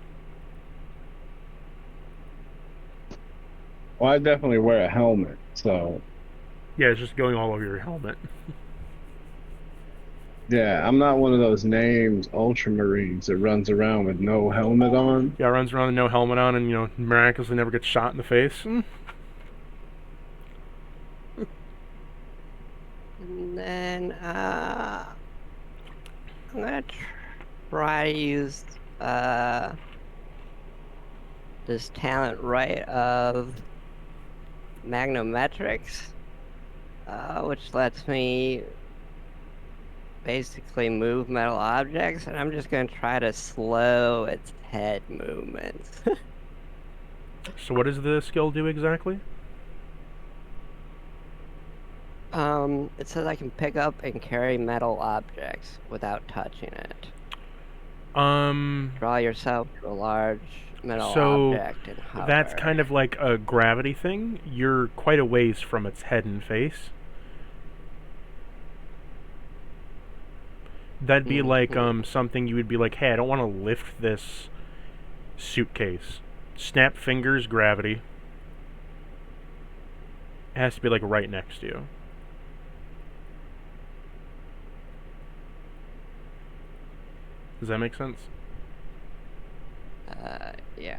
Well, I definitely wear a helmet, so Yeah, it's just going all over your helmet. yeah, I'm not one of those named ultramarines that runs around with no helmet on. Yeah, runs around with no helmet on and, miraculously never gets shot in the face. And then I'm gonna try to use this talent right of magnometrics, which lets me basically move metal objects, and I'm just gonna try to slow its head movements. So what does the skill do exactly? It says I can pick up and carry metal objects without touching it. Draw yourself to a large metal So object and hover. that's kind of like a gravity thing. You're quite a ways from its head and face. That'd be like something you would be like, hey, I don't want to lift this suitcase. Snap fingers, gravity. It has to be like right next to you. Does that make sense? Yeah.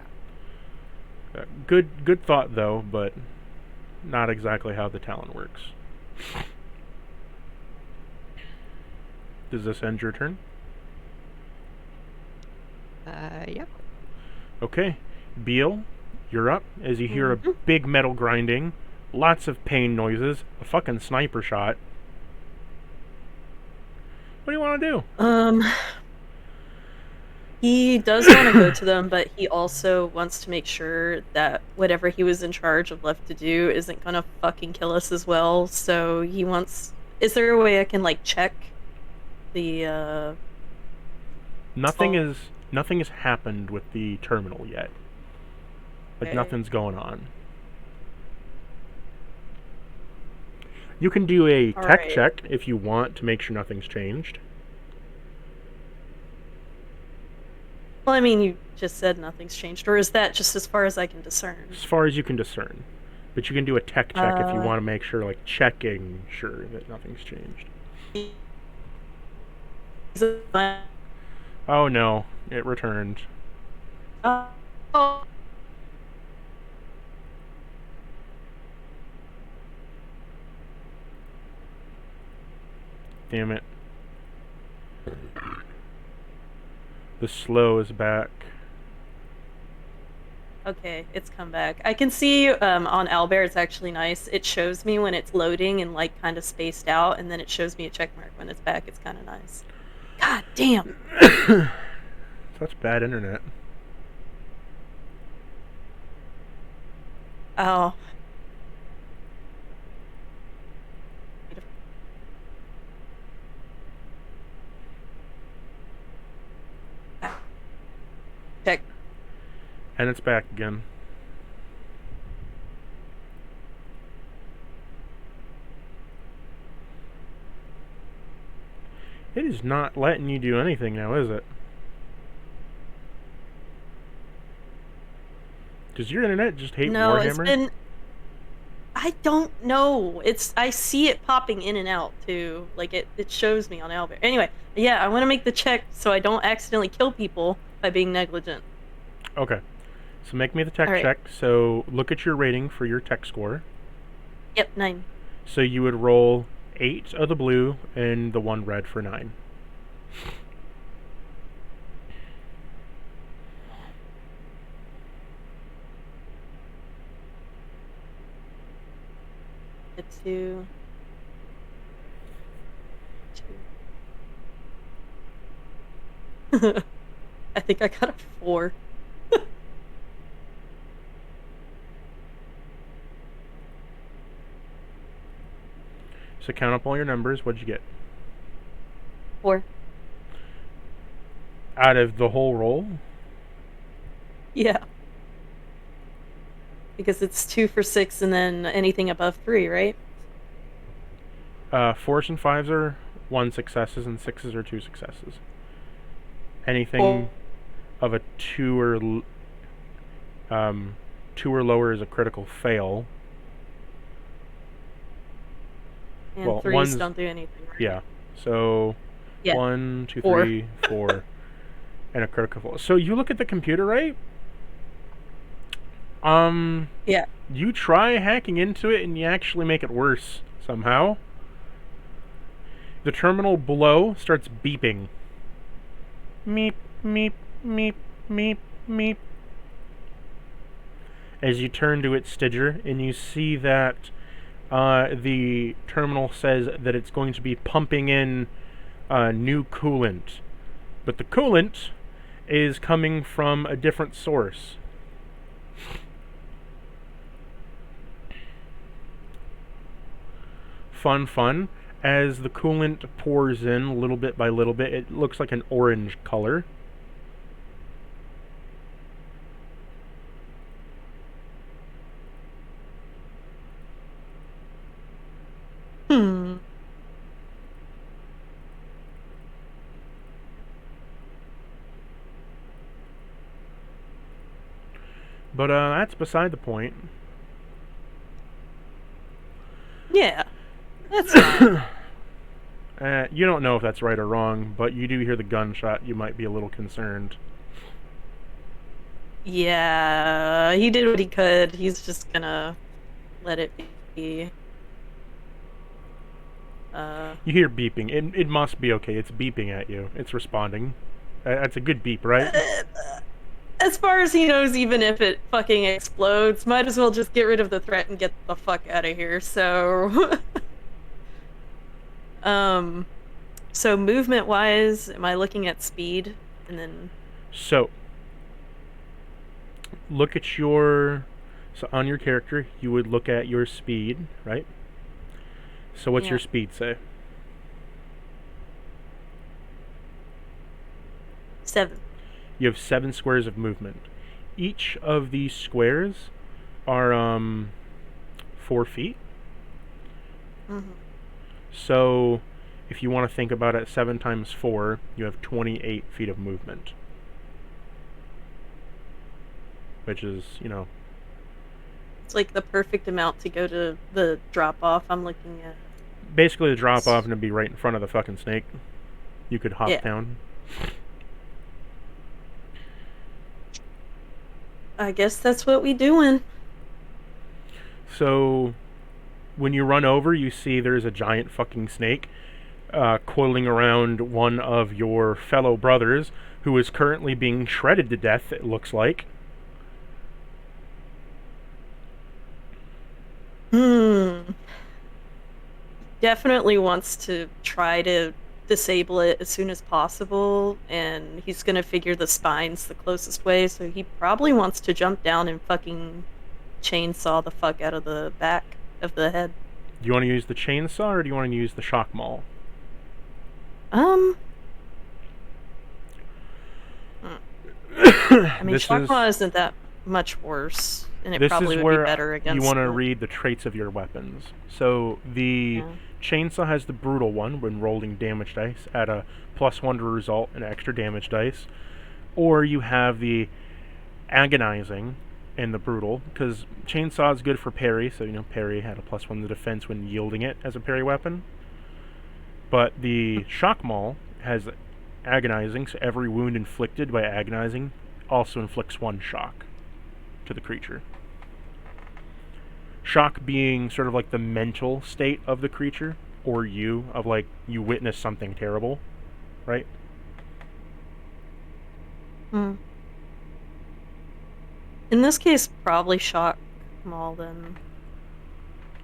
Good thought though, but not exactly how the talent works. Does this end your turn? Yep. Okay. Beal, you're up as you hear a big metal grinding, lots of pain noises, a fucking sniper shot. What do you want to do? He does want to go to them, but he also wants to make sure that whatever he was in charge of left to do isn't gonna fucking kill us as well. So he wants. Is there a way I can like check the? Nothing has happened with the terminal yet. Like Okay. nothing's going on. You can do a tech Alright. check if you want to make sure nothing's changed. Well, I mean, you just said nothing's changed, or is that just as far as I can discern? As far as you can discern. But you can do a tech check if you Uh. want to make sure, like, checking sure that nothing's changed. Is it fine? Oh no, it returned. Oh. Damn it. The slow is back. Okay, it's come back. I can see on Owlbear it's actually nice. It shows me when it's loading and like kind of spaced out, and then it shows me a check mark when it's back. It's kind of nice. God damn. That's bad internet. Oh. Check. And it's back again. It is not letting you do anything now, is it? Does your internet just hate No, Warhammer? it's been. I don't know. I see it popping in and out too. Like it shows me on Owlbear. Anyway, yeah, I want to make the check so I don't accidentally kill people by being negligent. Okay. So make me the tech Alright. check. So look at your rating for your tech score. Yep, 9. So you would roll 8 of the blue and the 1 red for 9. A 2. 2. I think I got a 4. So count up all your numbers. What'd you get? 4. Out of the whole roll? Yeah. Because it's 2 for 6 and then anything above 3, right? 4s and 5s are 1 successes and 6s are 2 successes. Anything of a 2 or 2 or lower is a critical fail. And Well, 3s one's- don't do anything, right? Yeah. So Yeah. 1, 2, 4. 3, 4, and a critical fail. So you look at the computer, right? Yeah. You try hacking into it and you actually make it worse somehow. The terminal below starts beeping. Meep, meep, meep, meep, meep. As you turn to its Stidger and you see that the terminal says that it's going to be pumping in new coolant. But the coolant is coming from a different source. Fun. As the coolant pours in little bit by little bit, it looks like an orange color. Hmm. But that's beside the point. Yeah. That's fine. You don't know if that's right or wrong, but you do hear the gunshot. You might be a little concerned. Yeah, he did what he could. He's just gonna let it be. You hear beeping. It must be okay. It's beeping at you. It's responding. That's a good beep, right? As far as he knows, even if it fucking explodes, might as well just get rid of the threat and get the fuck out of here. So, so movement-wise, am I looking at speed and then? So, look at your... So on your character, you would look at your speed, right? So what's Yeah. your speed say? 7. You have 7 squares of movement. Each of these squares are 4 feet. Mm-hmm. So if you want to think about it, 7 times 4, you have 28 feet of movement. Which is, you know... It's like the perfect amount to go to the drop-off I'm looking at. Basically the drop-off and it'd be right in front of the fucking snake. You could hop Yeah. down. I guess that's what we doing. So, when you run over, you see there's a giant fucking snake coiling around one of your fellow brothers, who is currently being shredded to death, it looks like. Definitely wants to try to disable it as soon as possible, and he's gonna figure the spine's the closest way, so he probably wants to jump down and fucking chainsaw the fuck out of the back of the head. Do you want to use the chainsaw, or do you want to use the shock maul? I mean, This Shockmaw isn't that much worse, and it This probably is would be where better against you want to the- read the traits of your weapons. So the Yeah. chainsaw has the brutal one when rolling damage dice at a +1 to result and extra damage dice, or you have the agonizing and the brutal, because chainsaw is good for parry, so you know parry had a +1 to defense when yielding it as a parry weapon. But the shock maul has agonizing, so every wound inflicted by agonizing also inflicts 1 shock to the creature. Shock being sort of like the mental state of the creature, or you, of like, you witness something terrible, right? Hmm. In this case, probably shock maul then.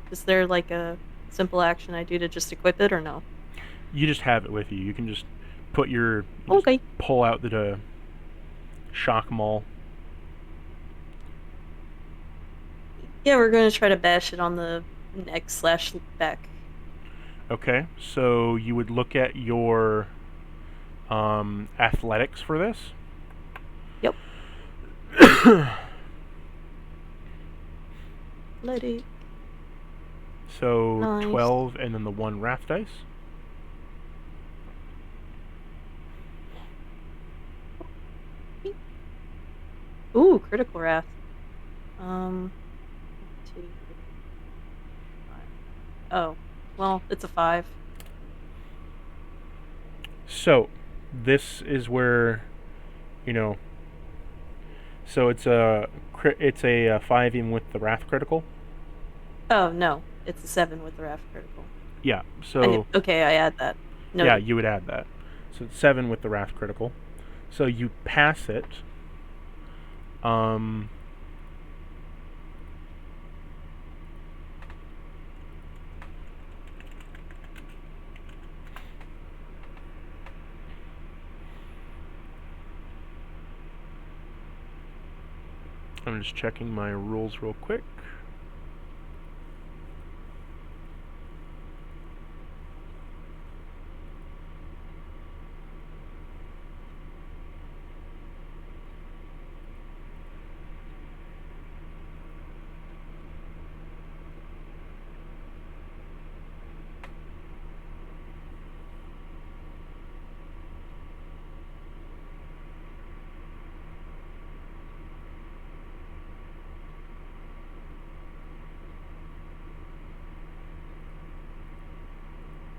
Is there like a simple action I do to just equip it or no? You just have it with you. You can just put your... just Okay. pull out the shock maul. Yeah, we're gonna try to bash it on the neck/back. Okay, so you would look at your athletics for this. Yep. athletic. So Nice. 12 and then the 1 wrath dice. Ooh, critical wrath. 2, 3, 5. Oh, well, it's a 5. So this is where, you know, so it's a 5 even with the wrath critical. Oh no, it's a 7 with the wrath critical. Yeah. So okay, I add that. No. yeah, you would add that. So it's 7 with the wrath critical. So you pass it. I'm just checking my rules real quick.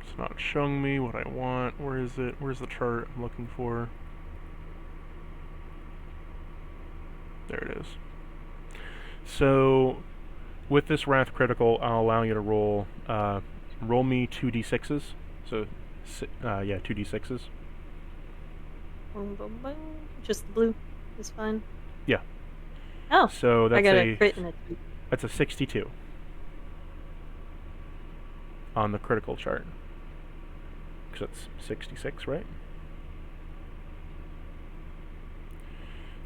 It's not showing me what I want. Where is it? Where's the chart I'm looking for? There it is. So with this wrath critical, I'll allow you to roll me 2d6s. So yeah, 2d6s. Just blue is fine. Yeah. Oh, so that's I got a crit and a 2. That's a 62 on the critical chart. Because it's 66, right?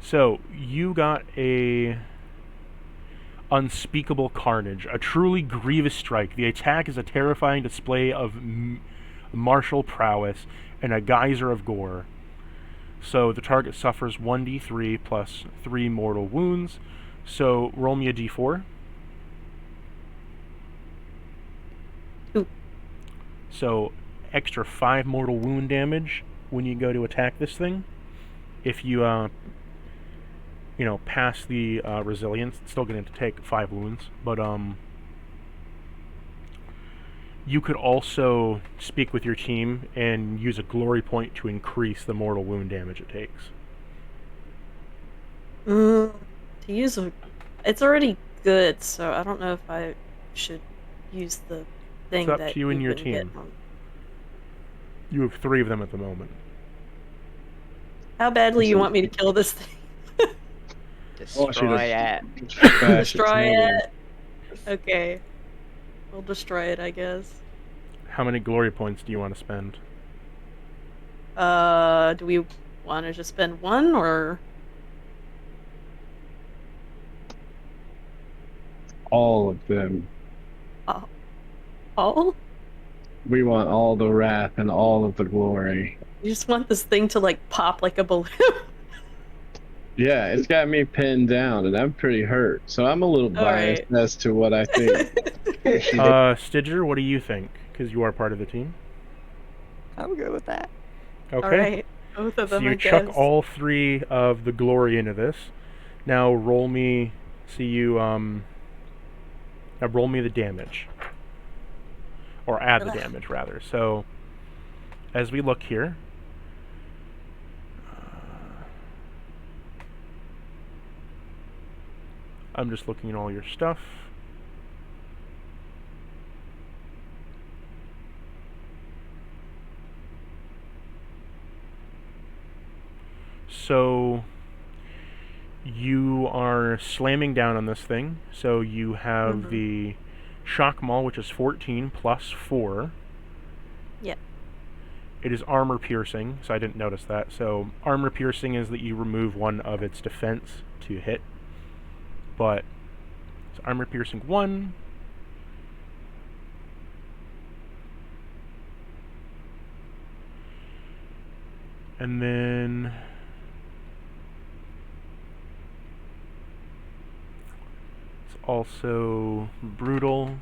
So you got a unspeakable carnage, a truly grievous strike. The attack is a terrifying display of martial prowess and a geyser of gore. So the target suffers 1d3 plus 3 mortal wounds. So roll me a d4. Ooh. So extra 5 mortal wound damage when you go to attack this thing. If you pass the resilience, it's still going to take 5 wounds, but you could also speak with your team and use a glory point to increase the mortal wound damage it takes. To use it's already good, so I don't know if I should use the thing It's up that to you and your can team. get on. You have 3 of them at the moment. How badly you want me to kill this thing? Destroy it. Destroy it. Okay. We'll destroy it, I guess. How many glory points do you want to spend? Do we want to just spend 1 or All of them. all? We want all the wrath and all of the glory. You just want this thing to like pop like a balloon. Yeah, it's got me pinned down, and I'm pretty hurt. So I'm a little biased as to what I think. Stidger, what do you think? Because you are part of the team. I'm good with that. Okay. Alright. Both of So them, you I chuck guess. all 3 of the glory into this. Now roll me. See you. Now roll me the damage, or add the damage rather. So as we look here. I'm just looking at all your stuff. So you are slamming down on this thing. So you have the shock maul, which is 14 plus 4. Yeah. It is armor piercing, so I didn't notice that. So armor piercing is that you remove 1 of its defense to hit. But it's armor piercing 1. And then it's Also, brutal.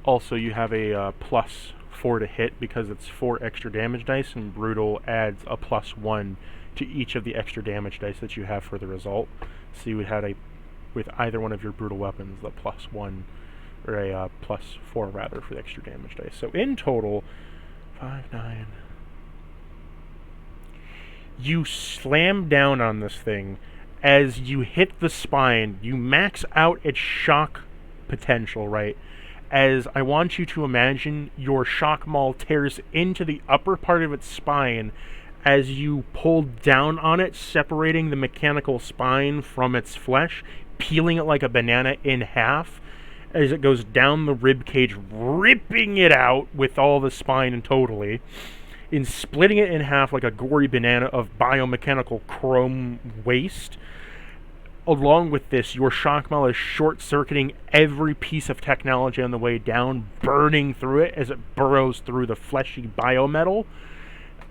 Also, you have a +4 to hit because it's 4 extra damage dice, and brutal adds a +1 to each of the extra damage dice that you have for the result. So you would have with either one of your brutal weapons, the +1 or a +4 rather for the extra damage dice. So in total, 5, 9. You slam down on this thing. As you hit the spine, you max out its shock potential, right? As I want you to imagine your shock maul tears into the upper part of its spine as you pull down on it, separating the mechanical spine from its flesh, peeling it like a banana in half as it goes down the rib cage, ripping it out with all the spine and totally, in splitting it in half like a gory banana of biomechanical chrome waste. Along with this, your shock maul is short-circuiting every piece of technology on the way down, burning through it as it burrows through the fleshy biometal.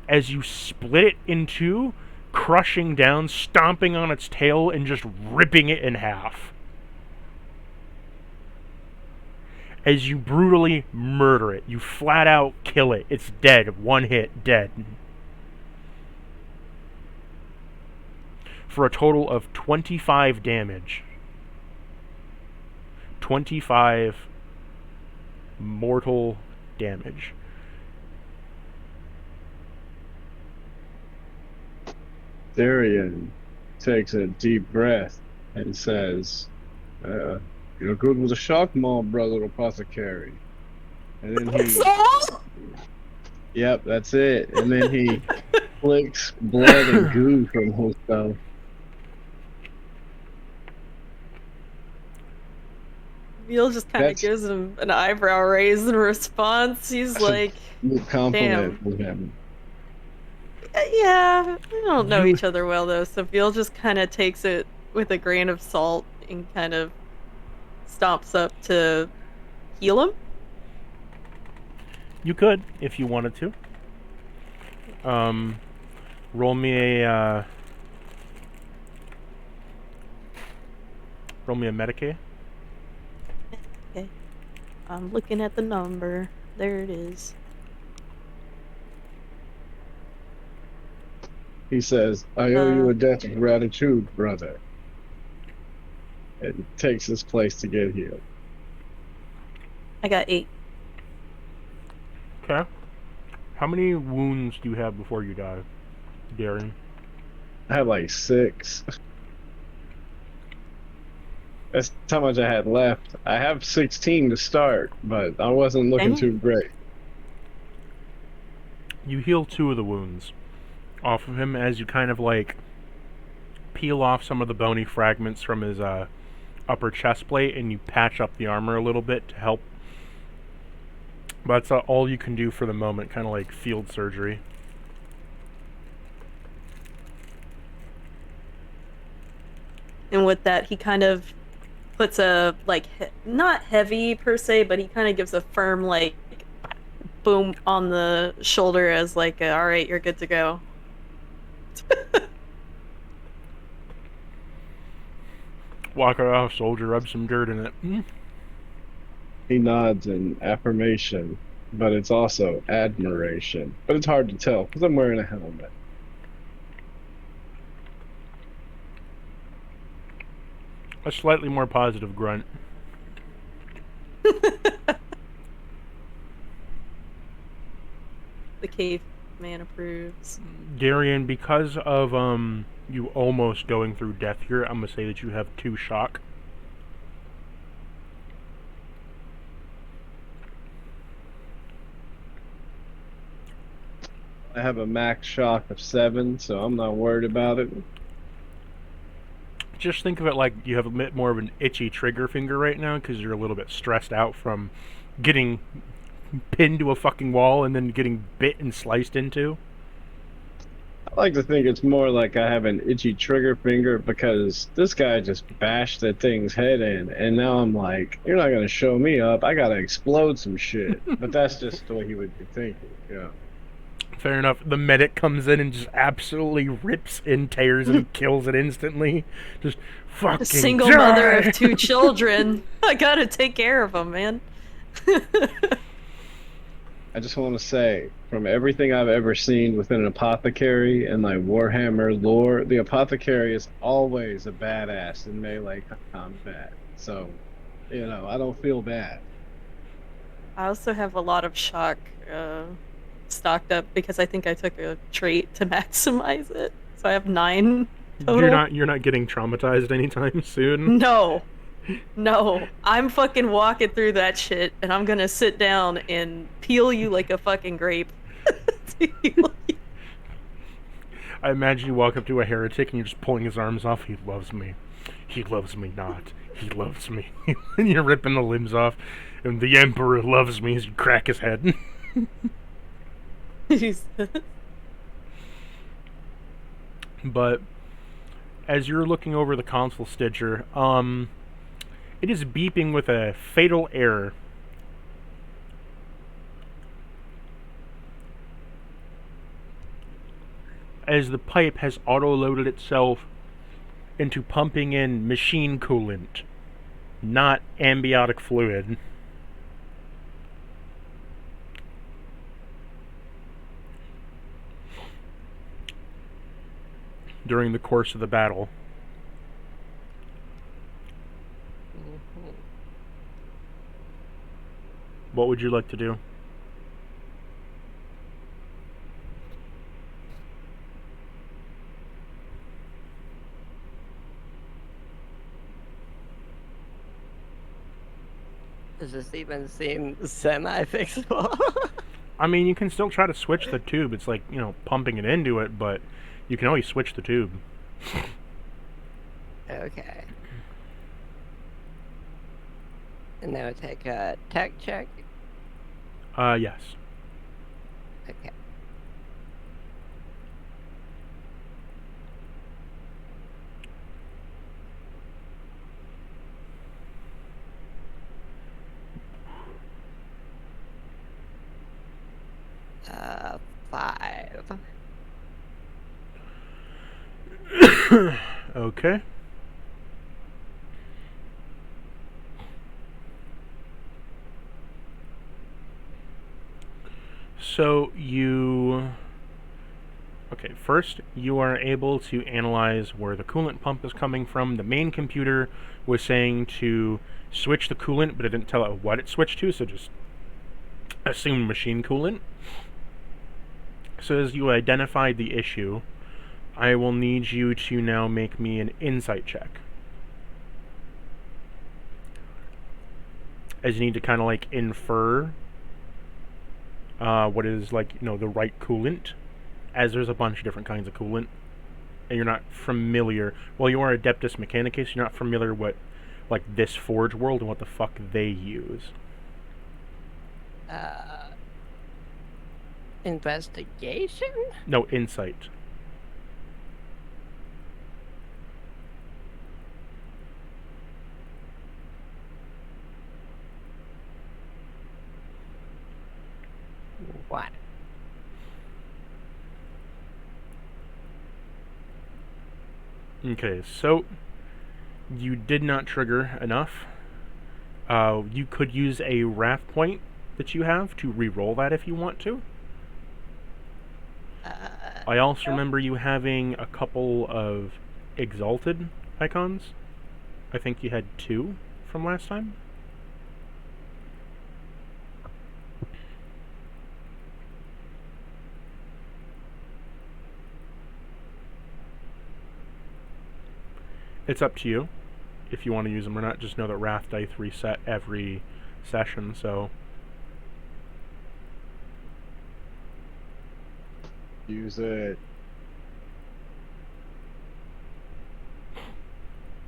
As you split it in two, crushing down, stomping on its tail, and just ripping it in half. As you brutally murder it, you flat out kill it. It's dead. One hit, dead. For a total of 25 damage. 25 mortal damage. Darian takes a deep breath and says, "You're good with a shock maul, brother apothecary." And then he, yep, that's it. And then he flicks blood and goo from himself. Veal just kind of gives him an eyebrow raise in response. He's like, compliment from him. Yeah, we don't know each other well though, so Veal just kind of takes it with a grain of salt and kind of stomps up to heal him. You could, if you wanted to. Roll me a Medicaid. Okay. I'm looking at the number. There it is. He says, "I owe you a debt of gratitude, brother." It takes his place to get healed. I got 8. Okay. How many wounds do you have before you die, Darren? I had like 6. That's how much I had left. I have 16 to start, but I wasn't looking too great. You heal 2 of the wounds off of him as you kind of like peel off some of the bony fragments from his upper chest plate and you patch up the armor a little bit to help. But that's all you can do for the moment, kind of like field surgery. And with that, he kind of puts a, like, not heavy per se, but he kind of gives a firm, like, boom on the shoulder as like, alright, you're good to go. Walk it off, soldier, rub some dirt in it. He nods in affirmation, but it's also admiration. But it's hard to tell, because I'm wearing a helmet. A slightly more positive grunt. The caveman approves. Darian, because of you almost going through death here, I'm gonna say that you have 2 shock. I have a max shock of 7, so I'm not worried about it. Just think of it like you have a bit more of an itchy trigger finger right now because you're a little bit stressed out from getting pinned to a fucking wall and then getting bit and sliced into. I like to think it's more like I have an itchy trigger finger because this guy just bashed that thing's head in, and now I'm like, you're not gonna show me up. I gotta explode some shit. But that's just the way he would be thinking. Yeah. Fair enough. The medic comes in and just absolutely rips and tears and kills it instantly. Just fucking A single die! mother of 2 children. I gotta take care of them, man. I just want to say, from everything I've ever seen within an apothecary and like Warhammer lore, the apothecary is always a badass in melee combat. So, I don't feel bad. I also have a lot of shock stocked up because I think I took a trait to maximize it. So I have 9 total. You're not getting traumatized anytime soon. No. No. I'm fucking walking through that shit and I'm gonna sit down and peel you like a fucking grape. To heal you. I imagine you walk up to a heretic and you're just pulling his arms off. He loves me. He loves me not. He loves me. And you're ripping the limbs off. And the Emperor loves me as you crack his head. Jesus. But as you're looking over the console stitcher, it is beeping with a fatal error. As the pipe has auto-loaded itself into pumping in machine coolant, not amniotic fluid. During the course of the battle. What would you like to do? Does this even seem semi-fixable? I mean, you can still try to switch the tube. It's like, pumping it into it, but you can always switch the tube. Okay. And now take a tech check. Yes. Okay. Uh, 5. Okay. So okay, first you are able to analyze where the coolant pump is coming from. The main computer was saying to switch the coolant, but it didn't tell it what it switched to, so just assume machine coolant. So as you identified the issue, I will need you to now make me an insight check. As you need to kind of like infer what is like, the right coolant, as there's a bunch of different kinds of coolant, and you're not familiar. Well, you are Adeptus Mechanicus, you're not familiar with like this Forge World and what the fuck they use. Investigation? No, insight. What? Okay, so you did not trigger enough. You could use a wrath point that you have to re-roll that if you want to. I also remember you having a couple of exalted icons. I think you had 2 from last time. It's up to you if you want to use them or not. Just know that Wrath Dice reset every session, so... Use it.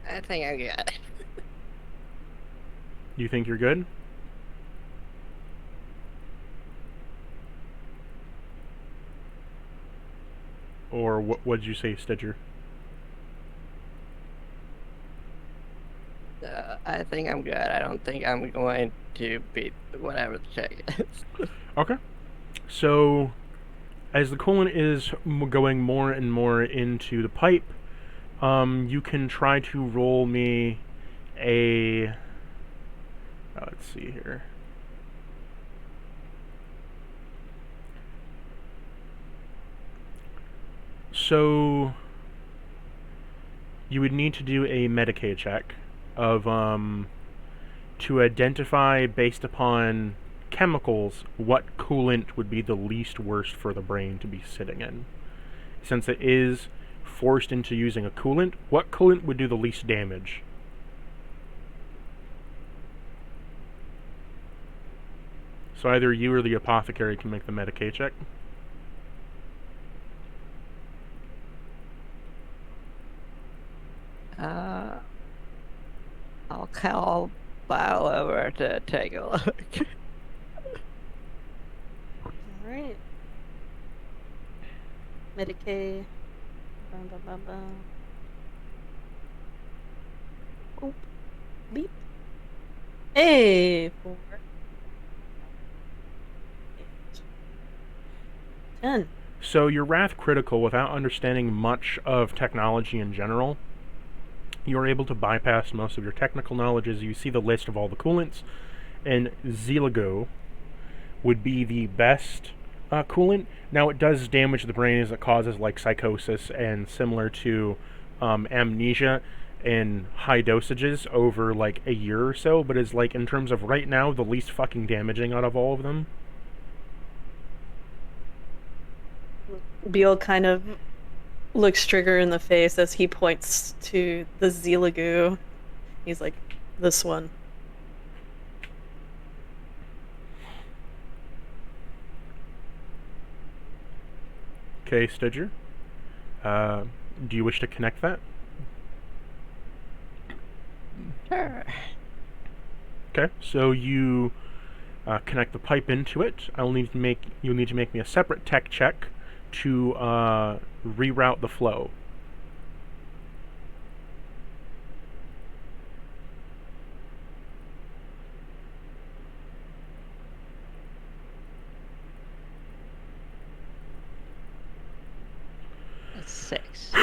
I think I'm good. You think you're good? or what did you say, Stitcher? I think I'm good. I don't think I'm going to beat whatever the check is. Okay. So, as the coolant is going more and more into the pipe, you can try to roll me a... let's see here. So, you would need to do a Medicaid check of, to identify, based upon chemicals, what coolant would be the least worst for the brain to be sitting in. Since it is forced into using a coolant, what coolant would do the least damage? So either you or the apothecary can make the Medicaid check. I'll call Bio over to take a look. Alright. Medicaid. Bum, bum, bum, bum. Boop. Beep. Hey! 4. 8. 10. So your Wrath Critical, without understanding much of technology in general, you are able to bypass most of your technical knowledge as you see the list of all the coolants, and Zelago would be the best coolant. Now, it does damage the brain as it causes like psychosis and similar to amnesia in high dosages over like a year or so, but is like in terms of right now the least fucking damaging out of all of them. Beal kind of looks Trigger in the face as he points to the Zelagu. He's like, this one. Okay, Stidger. Do you wish to connect that? Sure. Okay, so you connect the pipe into it. You'll need to make me a separate tech check to reroute the flow. That's 6.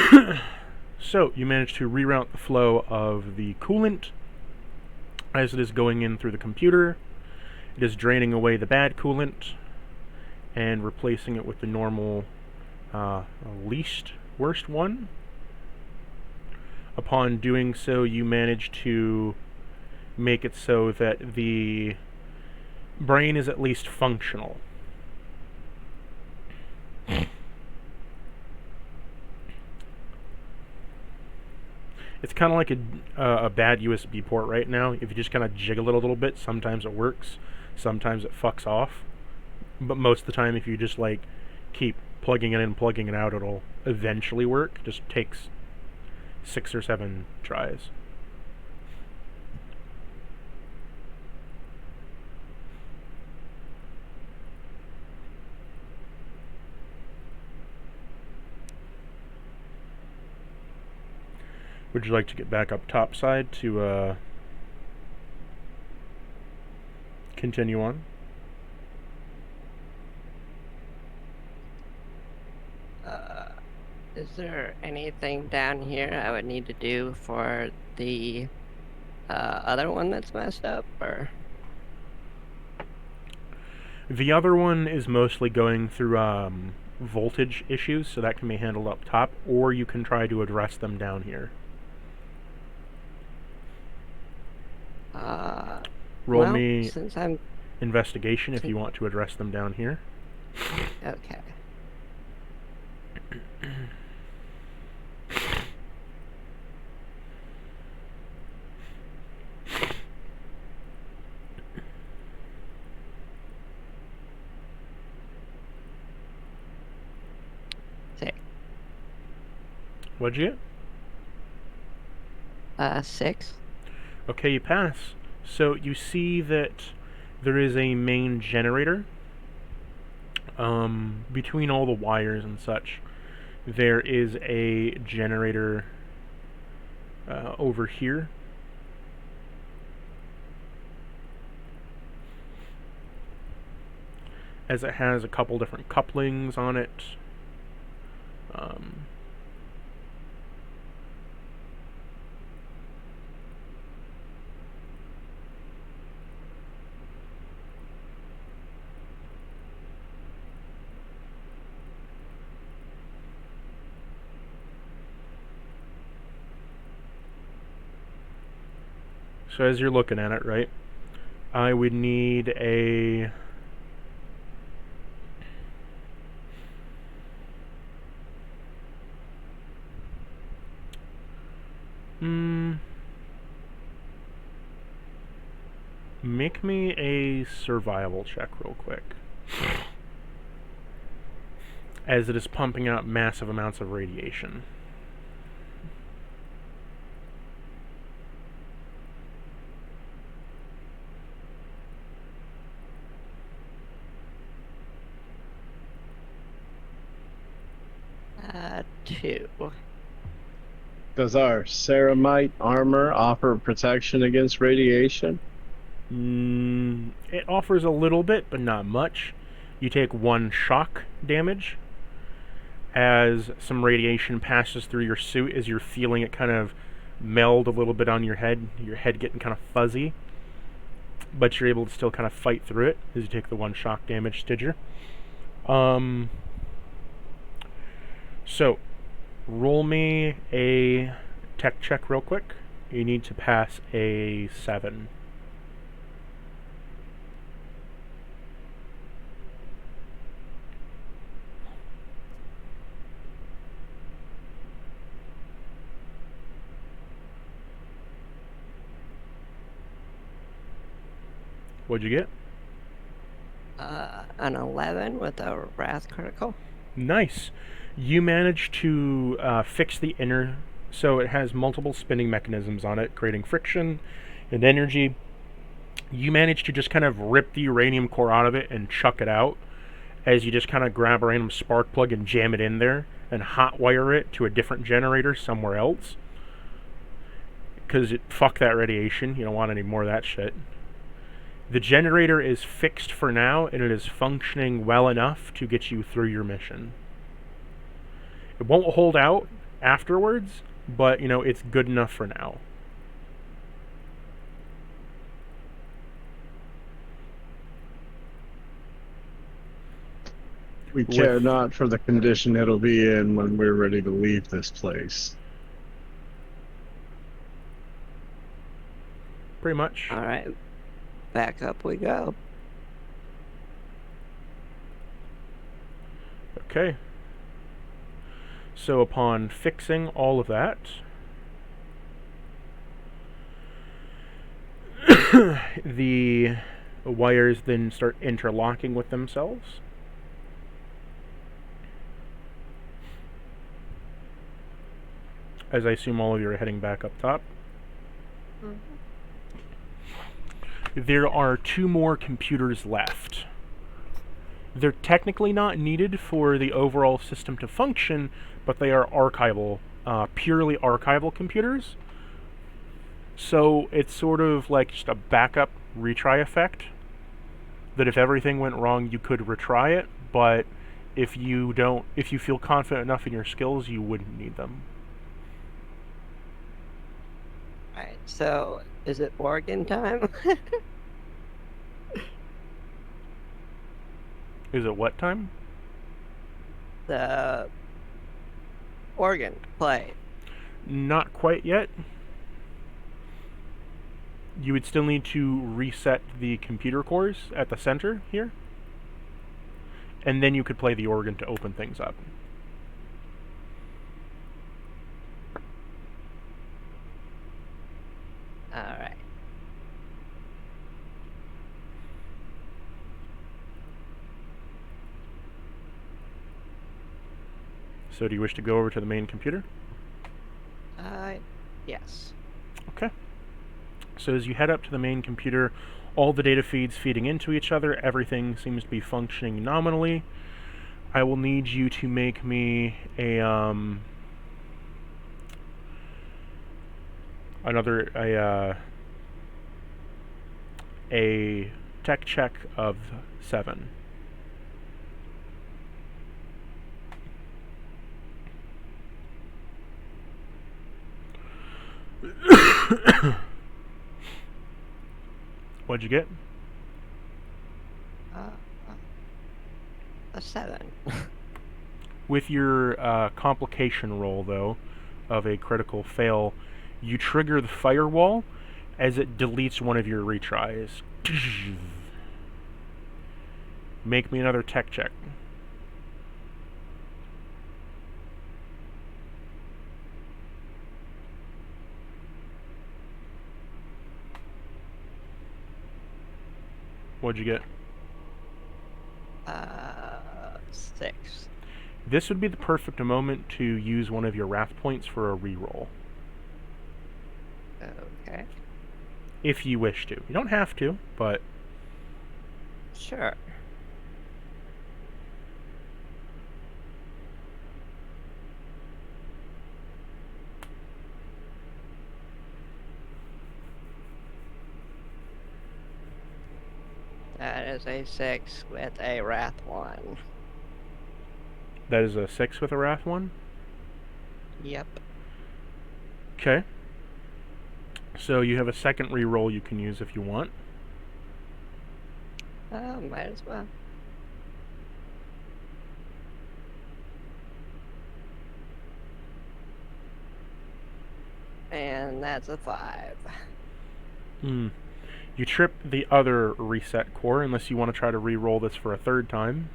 So you manage to reroute the flow of the coolant as it is going in through the computer. It is draining away the bad coolant and replacing it with the normal least worst one. Upon doing so, you manage to make it so that the brain is at least functional. It's kind of like a bad USB port right now. If you just kind of jiggle it a little bit, sometimes it works, sometimes it fucks off. But most of the time, if you just like keep plugging it in and plugging it out, it'll eventually work. It just takes 6 or 7 tries. Would you like to get back up top side to continue on? Is there anything down here I would need to do for the other one that's messed up, or? The other one is mostly going through voltage issues, so that can be handled up top, or you can try to address them down here. Roll Well, me since I'm investigation if you want to address them down here. okay. What'd you get? 6. Okay, you pass. So you see that there is a main generator between all the wires and such. There is a generator over here. As it has a couple different couplings on it. So as you're looking at it, right, I would need a make me a survival check real quick. As it is pumping out massive amounts of radiation. Two. Does our ceramite armor offer protection against radiation? It offers a little bit, but not much. You take 1 shock damage as some radiation passes through your suit as you're feeling it kind of meld a little bit on your head getting kind of fuzzy. But you're able to still kind of fight through it as you take the 1 shock damage, Stidger. So, roll me a tech check real quick. You need to pass a 7. What'd you get? An 11 with a wrath critical. Nice. You managed to fix the inner, so it has multiple spinning mechanisms on it, creating friction and energy. You managed to just kind of rip the uranium core out of it and chuck it out as you just kind of grab a random spark plug and jam it in there and hotwire it to a different generator somewhere else. Because fuck that radiation, you don't want any more of that shit. The generator is fixed for now, and it is functioning well enough to get you through your mission. It won't hold out afterwards, but, it's good enough for now. We care not for the condition it'll be in when we're ready to leave this place. Pretty much. Alright. Back up we go. Okay. So upon fixing all of that, the wires then start interlocking with themselves. As I assume all of you are heading back up top. Mhm. There are 2 more computers left. They're technically not needed for the overall system to function, but they are archival, purely archival computers. So it's sort of like just a backup retry effect, that if everything went wrong, you could retry it, but if you feel confident enough in your skills, you wouldn't need them. Alright, so is it organ time? Is it what time? The organ play. Not quite yet. You would still need to reset the computer cores at the center here. And then you could play the organ to open things up. Alright. So do you wish to go over to the main computer? Yes. Okay. So as you head up to the main computer, all the data feeds feeding into each other, everything seems to be functioning nominally. I will need you to make me a a tech check of 7. What'd you get? A 7. With your complication roll, though, of a critical fail, you trigger the firewall as it deletes one of your retries. Make me another tech check. What'd you get? 6. This would be the perfect moment to use one of your wrath points for a reroll, Okay. if you wish to. You don't have to, but Sure. That is a 6 with a wrath 1. that is a 6 with a wrath 1. Yep. Okay. So you have a second reroll you can use if you want. Might as well. And that's a 5. You trip the other reset core unless you want to try to re-roll this for a third time.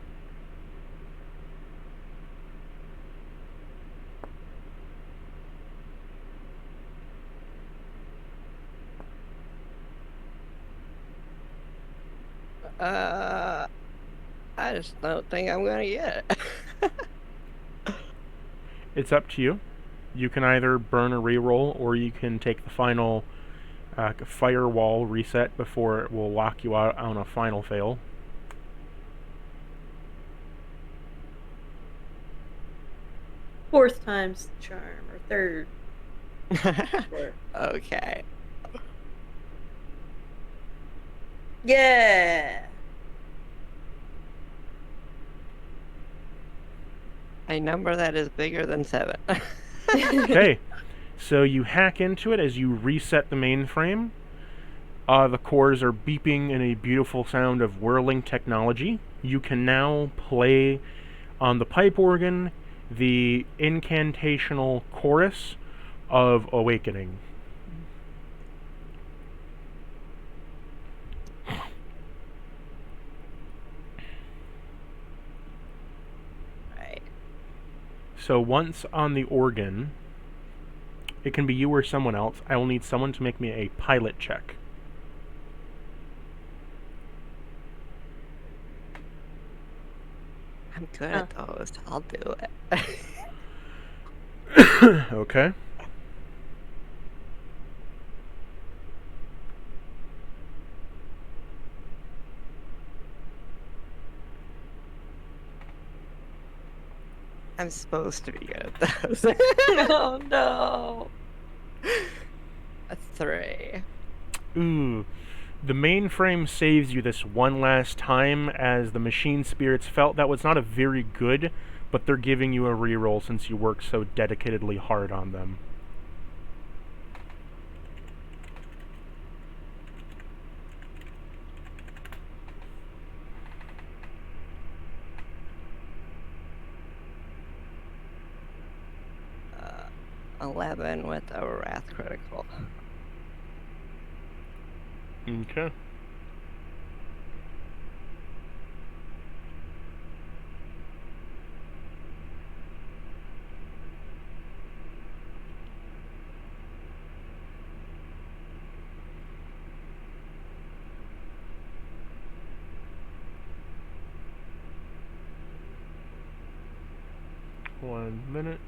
I just don't think I'm gonna get it. It's up to you. You can either burn a re-roll, or you can take the final firewall reset before it will lock you out on a final fail. Fourth time's the charm, or third. Sure. Okay. Yeah. A number that is bigger than 7. Okay, so you hack into it as you reset the mainframe. The cores are beeping in a beautiful sound of whirling technology. You can now play on the pipe organ the incantational chorus of Awakening. Right. So once on the organ, it can be you or someone else. I will need someone to make me a pilot check. I'm good at those. I'll do it. Okay. I'm supposed to be good at those. Oh no. A 3. Ooh. The mainframe saves you this one last time, as the machine spirits felt that was not a very good, but they're giving you a reroll since you worked so dedicatedly hard on them. Uh, 11 with a wrath critical. Okay. One minute.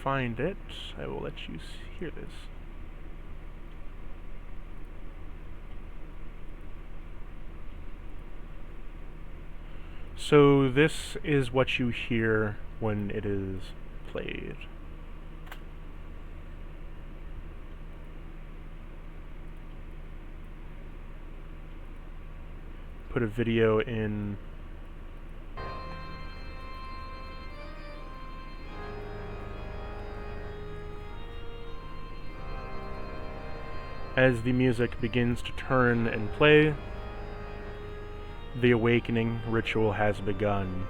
find it, I will let you hear this. So this is what you hear when it is played. Put a video in. As the music begins to turn and play, the awakening ritual has begun.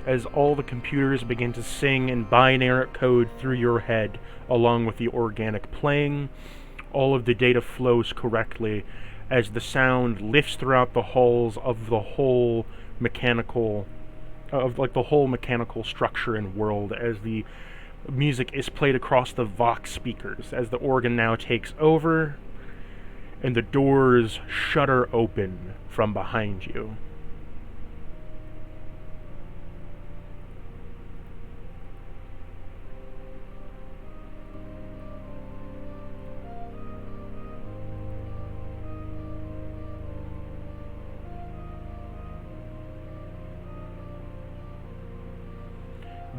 As all the computers begin to sing in binary code through your head, along with the organic playing, all of the data flows correctly as the sound lifts throughout the halls of the whole mechanical, the whole mechanical structure and world, as the music is played across the Vox speakers, as the organ now takes over, and the doors shudder open from behind you.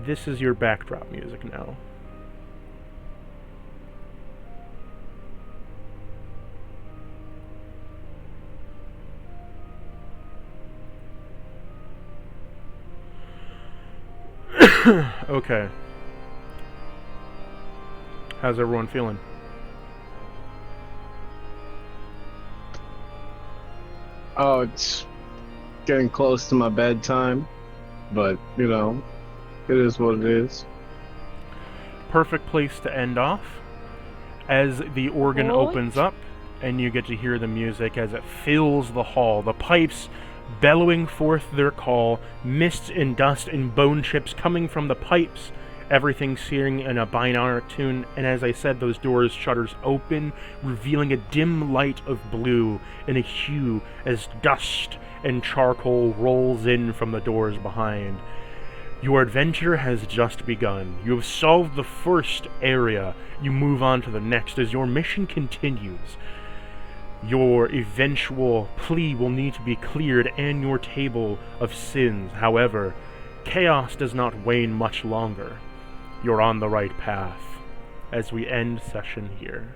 This is your backdrop music now. Okay. How's everyone feeling? Oh, it's getting close to my bedtime, but, you know, it is what it is. Perfect place to end off. As the organ opens up, and you get to hear the music as it fills the hall, the pipes bellowing forth their call, mist and dust and bone chips coming from the pipes, everything searing in a binary tune, and as I said, those doors shutters open, revealing a dim light of blue and a hue as dust and charcoal rolls in from the doors behind. Your adventure has just begun. You have solved the first area. You move on to the next as your mission continues. Your eventual plea will need to be cleared and your table of sins. However, chaos does not wane much longer. You're on the right path as we end session here.